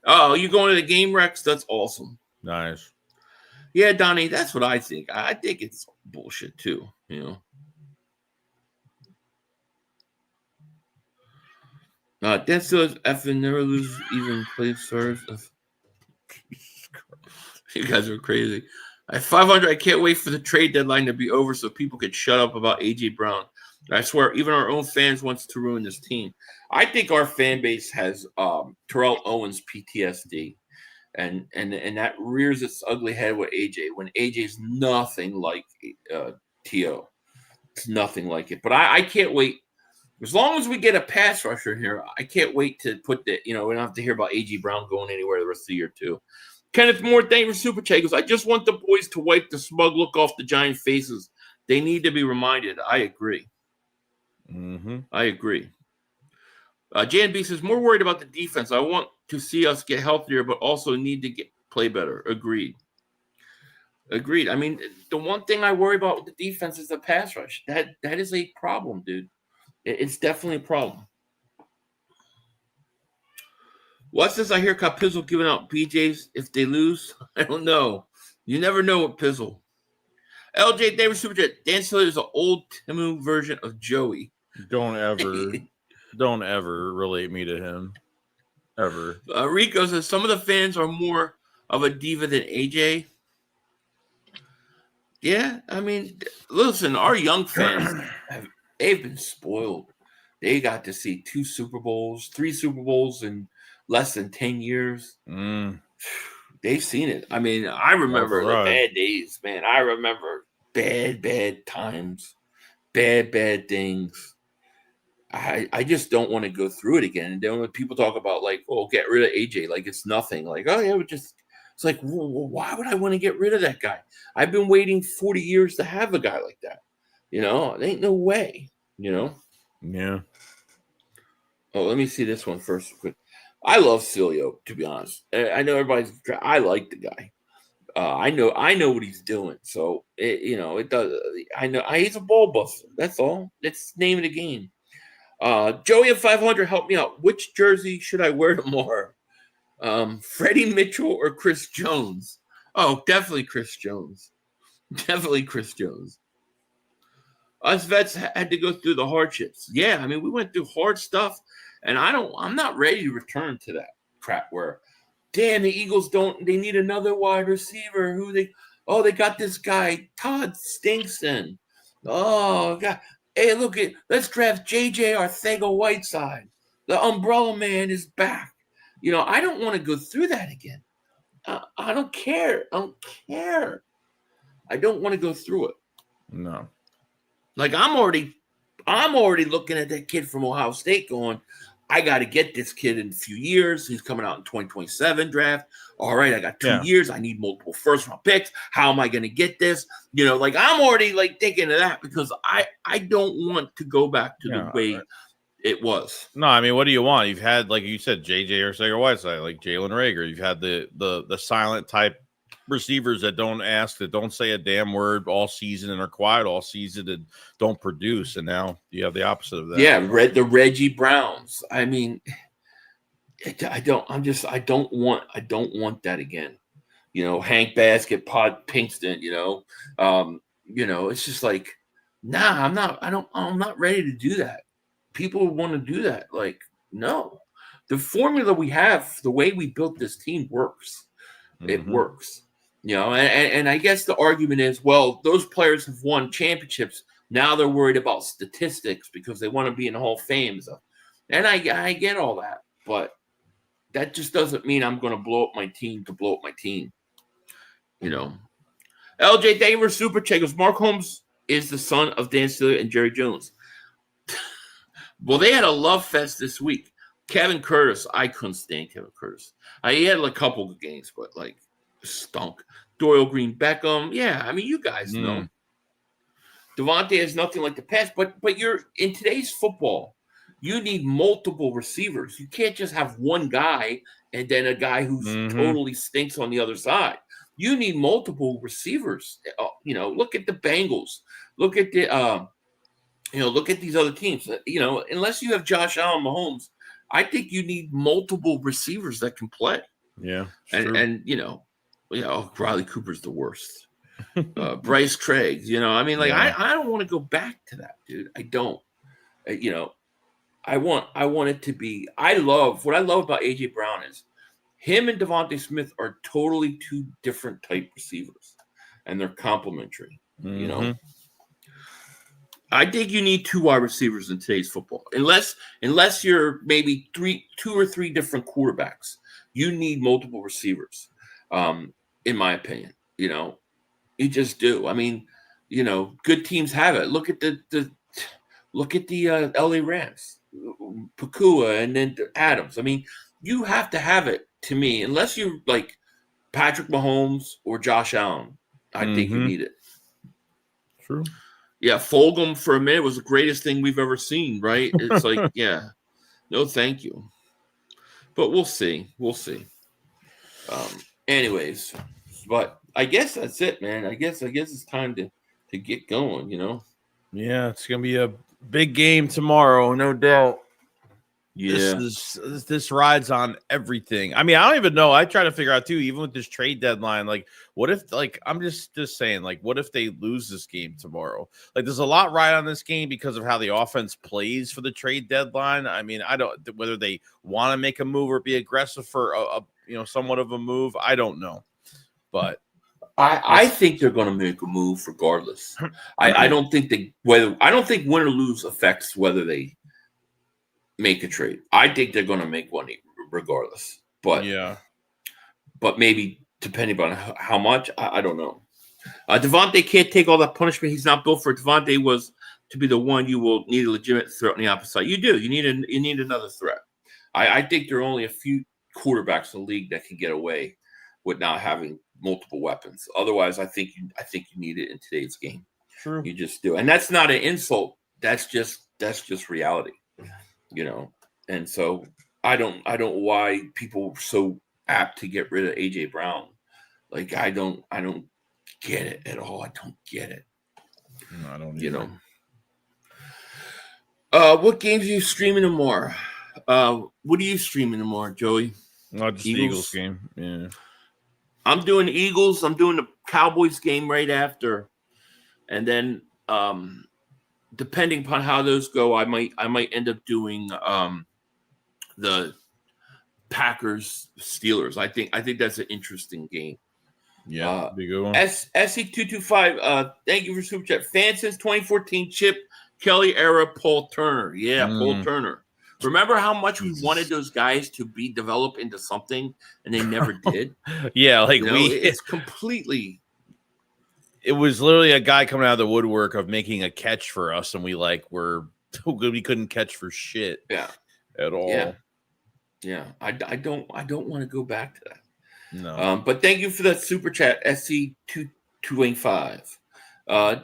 Oh, you going to the game, Rex? That's awesome. Nice. Yeah, Donnie, that's what I think. I think it's bullshit too, you know. Dan Steelers effing never lose even play serves. You guys are crazy. At 500, I can't wait for the trade deadline to be over so people can shut up about A.J. Brown. I swear, even our own fans wants to ruin this team. I think our fan base has Terrell Owens PTSD, and that rears its ugly head with A.J. when A.J.'s nothing like T.O. It's nothing like it. But I can't wait. As long as we get a pass rusher here, I can't wait to put we don't have to hear about A.J. Brown going anywhere the rest of the year, too. Kenneth Moore, thank you for Super Chat. Goes, I just want the boys to wipe the smug look off the Giant faces. They need to be reminded. I agree. Mm-hmm. I agree. JNB says, more worried about the defense. I want to see us get healthier, but also need to play better. Agreed. I mean, the one thing I worry about with the defense is the pass rush. That is a problem, dude. It's definitely a problem. What's this? I hear Pizzle giving out BJs if they lose. I don't know. You never know with Pizzle. LJ Davis Super Chat. Dan Siller is an old Timu version of Joey. Don't ever relate me to him. Ever. Rico says some of the fans are more of a diva than AJ. Yeah, I mean, listen, our young fans they've been spoiled. They got to see 3 Super Bowls in less than 10 years. They've seen it. I mean, I remember the bad days, man. I remember bad times, bad things. I just don't want to go through it again. And then when people talk about like, oh, get rid of AJ, like it's nothing. Like, oh yeah, it's like, well, why would I want to get rid of that guy? I've been waiting 40 years to have a guy like that. You know, there ain't no way. You know. Yeah. Oh, let me see this one first. Quick. I love Cilio, to be honest. I know I like the guy. I know what he's doing. So it does. I know he's a ball buster. That's all. That's the name of the game. Joey at 500, help me out. Which jersey should I wear tomorrow? Freddie Mitchell or Chris Jones? Oh, definitely Chris Jones. Definitely Chris Jones. Us vets had to go through the hardships. Yeah, I mean, we went through hard stuff, and I'm not ready to return to that crap where, damn, the Eagles they need another wide receiver. They got this guy, Todd Stinkson. Oh, God. Hey, let's draft J.J. Arcega-Whiteside. The umbrella man is back. You know, I don't want to go through that again. I don't care. I don't want to go through it. No. Like I'm already looking at that kid from Ohio State going, I got to get this kid in a few years. He's coming out in 2027 draft. All right, I got 2 years. I need multiple first-round picks. How am I going to get this? You know, like I'm already like thinking of that because I don't want to go back to the way it was. No, I mean, what do you want? You've had, like you said, J.J. Arcega-Whiteside, like Jalen Reagor. You've had the silent type receivers that don't ask, that don't say a damn word all season and are quiet all season and don't produce. And now you have the opposite of that. Yeah, the Reggie Browns. I mean, I don't want that again. You know, Hank Basket, Pod Pinkston, it's just like, nah, I'm not ready to do that. People want to do that. Like, no. The formula we have, the way we built this team works. It works. You know, and I guess the argument is, well, those players have won championships. Now they're worried about statistics because they want to be in the Hall of Fame. So, and I get all that, but that just doesn't mean I'm going to blow up my team to blow up my team. You know, LJ Damer Super Chat goes, Mark Holmes is the son of Dan Stiller and Jerry Jones. Well, they had a love fest this week. Kevin Curtis, I couldn't stand Kevin Curtis. He had a couple of games, but like, stunk. Doyle Green Beckham. Yeah, I mean, you guys know. Devontae has nothing like the past, but you're in today's football, you need multiple receivers. You can't just have one guy and then a guy who's totally stinks on the other side. You need multiple receivers. Look at the Bengals. Look at the look at these other teams. Unless you have Josh Allen, Mahomes, I think you need multiple receivers that can play. Yeah, and Riley Cooper's the worst. Bryce Craig, I don't want to go back to that, dude. I don't. I want it to be. What I love about AJ Brown is him and Devontae Smith are totally two different type receivers, and they're complementary. I think you need two wide receivers in today's football, unless you're maybe two or three different quarterbacks. You need multiple receivers, in my opinion. You just do. I mean, good teams have it. Look at the LA Rams, Pakua, and then Adams. I mean, you have to have it, to me, unless you're like Patrick Mahomes or Josh Allen. I think you need it. True. Yeah, Fulgham for a minute was the greatest thing we've ever seen, right? It's like, yeah, no, thank you. But we'll see. Anyways, but I guess that's it, man. I guess it's time to get going, Yeah, it's gonna be a big game tomorrow, no doubt. Yeah, this rides on everything. I mean, I don't even know. I try to figure out too, even with this trade deadline, like, what if, like, I'm just saying, like, what if they lose this game tomorrow? Like, there's a lot ride on this game because of how the offense plays for the trade deadline. I mean, I don't whether they want to make a move or be aggressive for a somewhat of a move. I don't know, but I think they're going to make a move regardless. I don't think win or lose affects whether they make a trade. I think they're going to make one regardless. But but maybe depending on how much, I don't know. Devontae can't take all that punishment. He's not built for it. Devontae was to be the one you will need a legitimate threat on the opposite side. You do. You need another threat. I think there are only a few quarterbacks in the league that can get away with not having multiple weapons. Otherwise, I think you need it in today's game. True. You just do. And that's not an insult. That's just reality. And so I don't why people are so apt to get rid of AJ Brown. Like, I don't get it at all. I don't get it. No, I don't either. What games are you streaming tomorrow? What are you streaming tomorrow, Joey? Not just the Eagles game. Yeah. I'm doing the Eagles. I'm doing the Cowboys game right after. And then depending upon how those go, I might end up doing the Packers Steelers. I think that's an interesting game. Yeah, be a good one. SC225, thank you for super chat. Fan since 2014 Chip Kelly era Paul Turner. Yeah, Paul Turner. Remember how much we wanted those guys to be developed into something, and they never did? Yeah, like it's completely. It was literally a guy coming out of the woodwork of making a catch for us, and we we couldn't catch for shit. Yeah, at all. Yeah. I don't want to go back to that. No. But thank you for that super chat, SC225.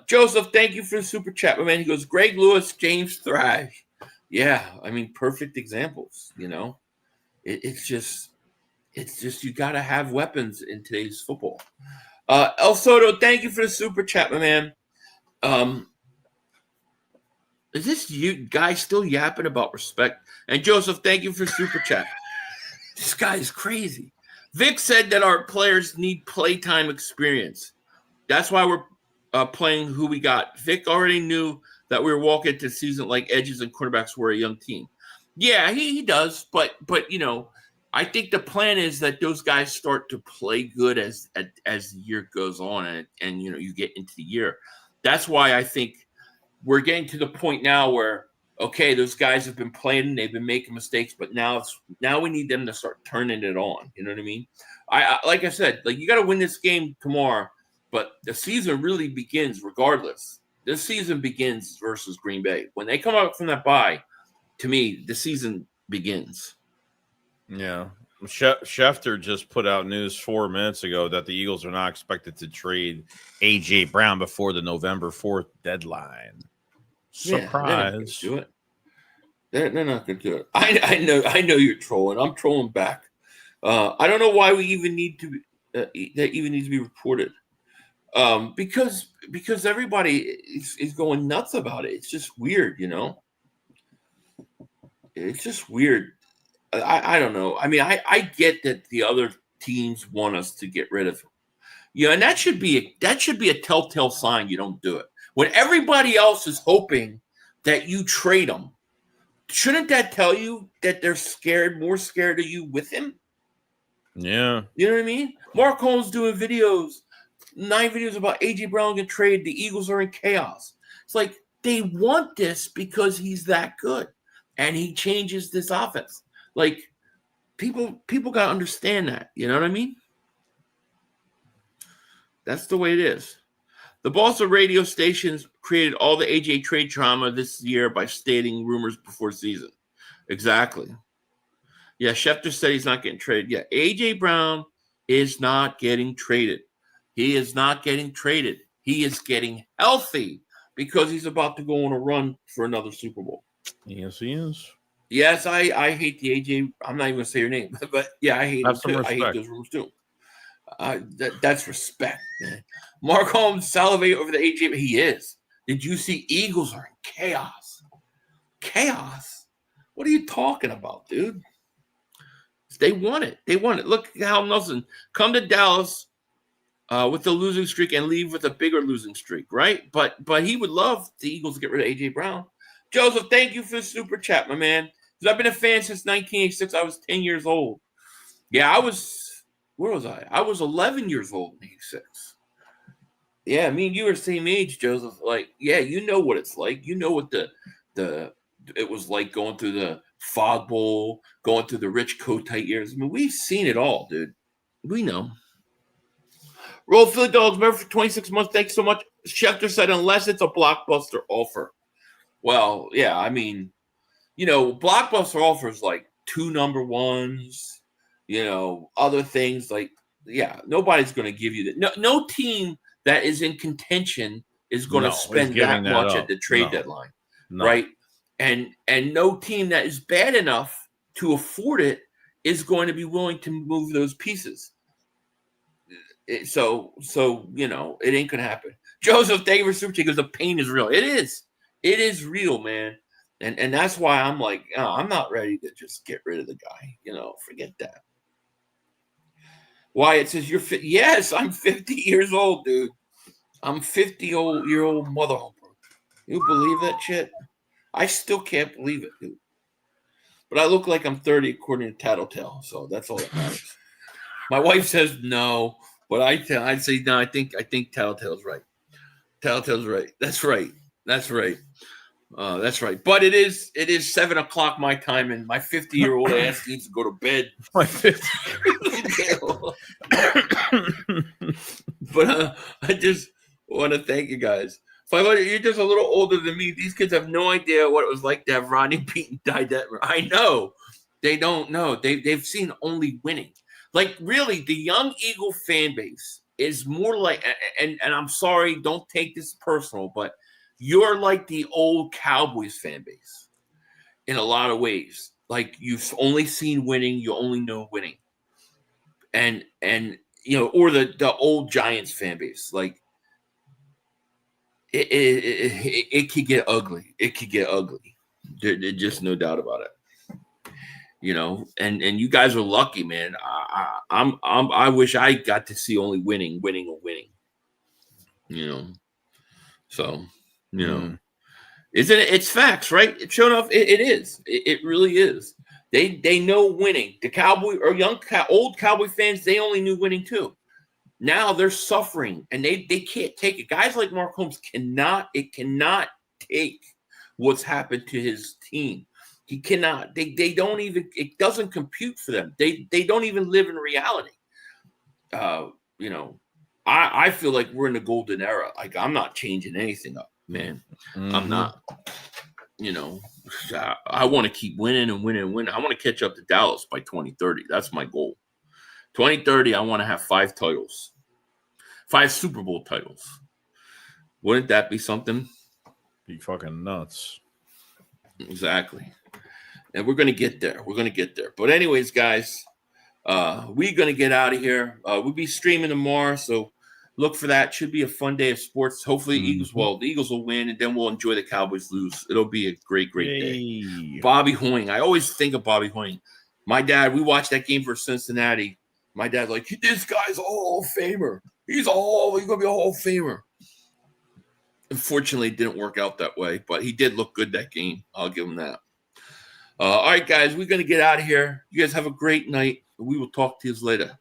Joseph, thank you for the super chat, my man. He goes, Greg Lewis, James Thrash. Yeah, I mean, perfect examples. It's just you got to have weapons in today's football. El Soto, thank you for the super chat, my man. Is this you guy still yapping about respect? And Joseph, thank you for super chat. This guy is crazy. Vic said that our players need playtime experience. That's why we're playing who we got. Vic already knew that we were walking into the season like edges and quarterbacks were a young team. Yeah, he does. But I think the plan is that those guys start to play good as the year goes on and you get into the year. That's why I think we're getting to the point now where, okay, those guys have been playing, they've been making mistakes, but now we need them to start turning it on. You know what I mean? I like I said, like, you got to win this game tomorrow, but the season really begins regardless. This season begins versus Green Bay. When they come out from that bye, to me, the season begins. Yeah. Schefter just put out news 4 minutes ago that the Eagles are not expected to trade A.J. Brown before the November 4th deadline. Surprise. Yeah, they're not going to do it. I know you're trolling. I'm trolling back. I don't know why we even need to that even needs to be reported. Because everybody is going nuts about it. It's just weird, you know. It's just weird. I don't know. I mean, I get that the other teams want us to get rid of him. Yeah, and that should be a telltale sign you don't do it. When everybody else is hoping that you trade him, shouldn't that tell you that they're more scared of you with him? Yeah. You know what I mean? Mark Holmes doing 9 videos about A.J. Brown getting traded. The Eagles are in chaos. It's like they want this because he's that good, and he changes this offense. Like people got to understand that. You know what I mean? That's the way it is. The Boston radio stations created all the AJ trade drama this year by stating rumors before season. Exactly. Yeah, Schefter said he's not getting traded. Yeah, AJ Brown is not getting traded. He is not getting traded. He is getting healthy because he's about to go on a run for another Super Bowl. Yes, he is. Yes, I hate the AJ. I'm not even going to say your name, but yeah, I hate him too. I hate those rumors too. That's respect, man. Mark Holmes salivate over the AJ. He is. Did you see Eagles are in chaos? Chaos? What are you talking about, dude? They want it. They want it. Look, Hal Nelson, come to Dallas with the losing streak and leave with a bigger losing streak, right? But he would love the Eagles to get rid of AJ Brown. Joseph, thank you for the super chat, my man. Because I've been a fan since 1986. I was 10 years old. Yeah, where was I? I was 11 years old in 86. Yeah, me and you are the same age, Joseph. Like, yeah, you know what it's like. You know what it was like going through the Fog Bowl, going through the Rich Kotite years. I mean, we've seen it all, dude. We know. Roll Philly Dogs, member for 26 months. Thanks so much. Schefter said, unless it's a blockbuster offer. Well, yeah, I mean, you know, blockbuster offers like 2 number ones, you know, other things like, yeah, nobody's going to give you that. No team that is in contention is going to spend that much at the trade deadline, right? And no team that is bad enough to afford it is going to be willing to move those pieces. So you know, it ain't going to happen. Joseph, thank you for super chat because the pain is real. It is real, man. And that's why I'm like, I'm not ready to just get rid of the guy. You know, forget that. Wyatt says you're fit. Yes, I'm 50 years old, dude. I'm 50-year-old mother hopper. You believe that shit? I still can't believe it, dude. But I look like I'm 30 according to Tattletale, so that's all that matters. My wife says no, but I'd say no. I think Tattletale's right. Tattletale's right. That's right. That's right. That's right. But it is 7:00 my time, and my 50-year-old ass needs to go to bed. My 50. But I just want to thank you guys. 500, you're just a little older than me. These kids have no idea what it was like to have Rodney Pete died that. I know. They don't know. They've seen only winning. Like, really, the young Eagle fan base is more like, and I'm sorry, don't take this personal, but you're like the old Cowboys fan base in a lot of ways. Like, you've only seen winning. You only know winning. And you know, or the old Giants fan base. Like, it could get ugly. It could get ugly. There's just no doubt about it. You know, and you guys are lucky, man. I wish I got to see only winning. You know, so you know, isn't it? It's facts, right? It's shown off. It is. It really is. They know winning. The Cowboy or old Cowboy fans, they only knew winning too. Now they're suffering and they can't take it. Guys like Mark Holmes cannot take what's happened to his team. He cannot. They don't even. It doesn't compute for them. They don't even live in reality. You know, I feel like we're in the golden era. Like, I'm not changing anything up, man. I'm not. you know, I want to keep winning and winning and winning. I want to catch up to Dallas by 2030. That's my goal. 2030, I want to have 5 titles, 5 Super Bowl titles. Wouldn't that be something? Be fucking nuts. Exactly. And we're going to get there. We're going to get there. But anyways, guys, we're going to get out of here. We'll be streaming tomorrow, so look for that. Should be a fun day of sports. Hopefully, the Eagles will win, and then we'll enjoy the Cowboys lose. It'll be a great day. Bobby Hoying. I always think of Bobby Hoying. My dad, we watched that game for Cincinnati. My dad's like, this guy's a Hall of Famer. He's going to be a Hall of Famer. Unfortunately, it didn't work out that way, but he did look good that game. I'll give him that. All right, guys, we're going to get out of here. You guys have a great night. We will talk to you later.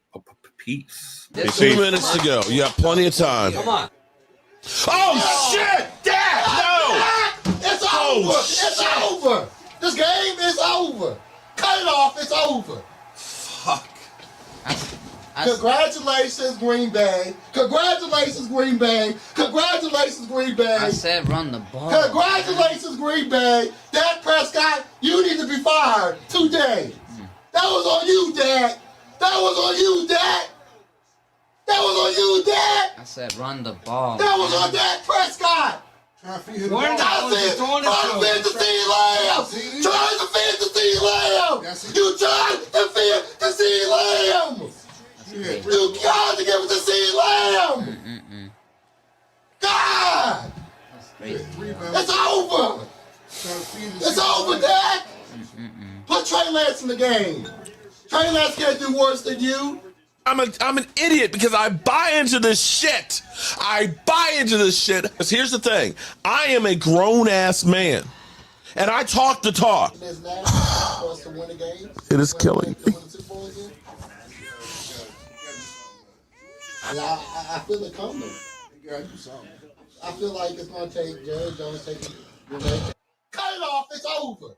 Peace. 2 minutes to go. You have plenty of time. Come on. Oh, shit! Dad, no! It's over. It's over. This game is over. Cut it off. It's over. Fuck. Congratulations, Green Bay. Congratulations, Green Bay. Congratulations, Green Bay. I said run the ball. Congratulations, Green Bay. Dak Prescott, you need to be fired today. That was on you, Dak. That was on you, Dak. That was on you, Dak. I said run the ball. That was on Dak Prescott. Trying to feed the Lamb. Trying to feed the C Lamb. You tried to feed the C Lamb. You tried to give it to C Lamb. God. It's over. It's over, Dak. Put Trey Lance in the game. Trey Lance can't do worse than you. I'm an idiot because I buy into this shit. Because here's the thing. I am a grown-ass man. And I talk the talk. It is killing me. I feel it coming. I feel like it's going to take Jerry Jones taking. Cut it off. It's over.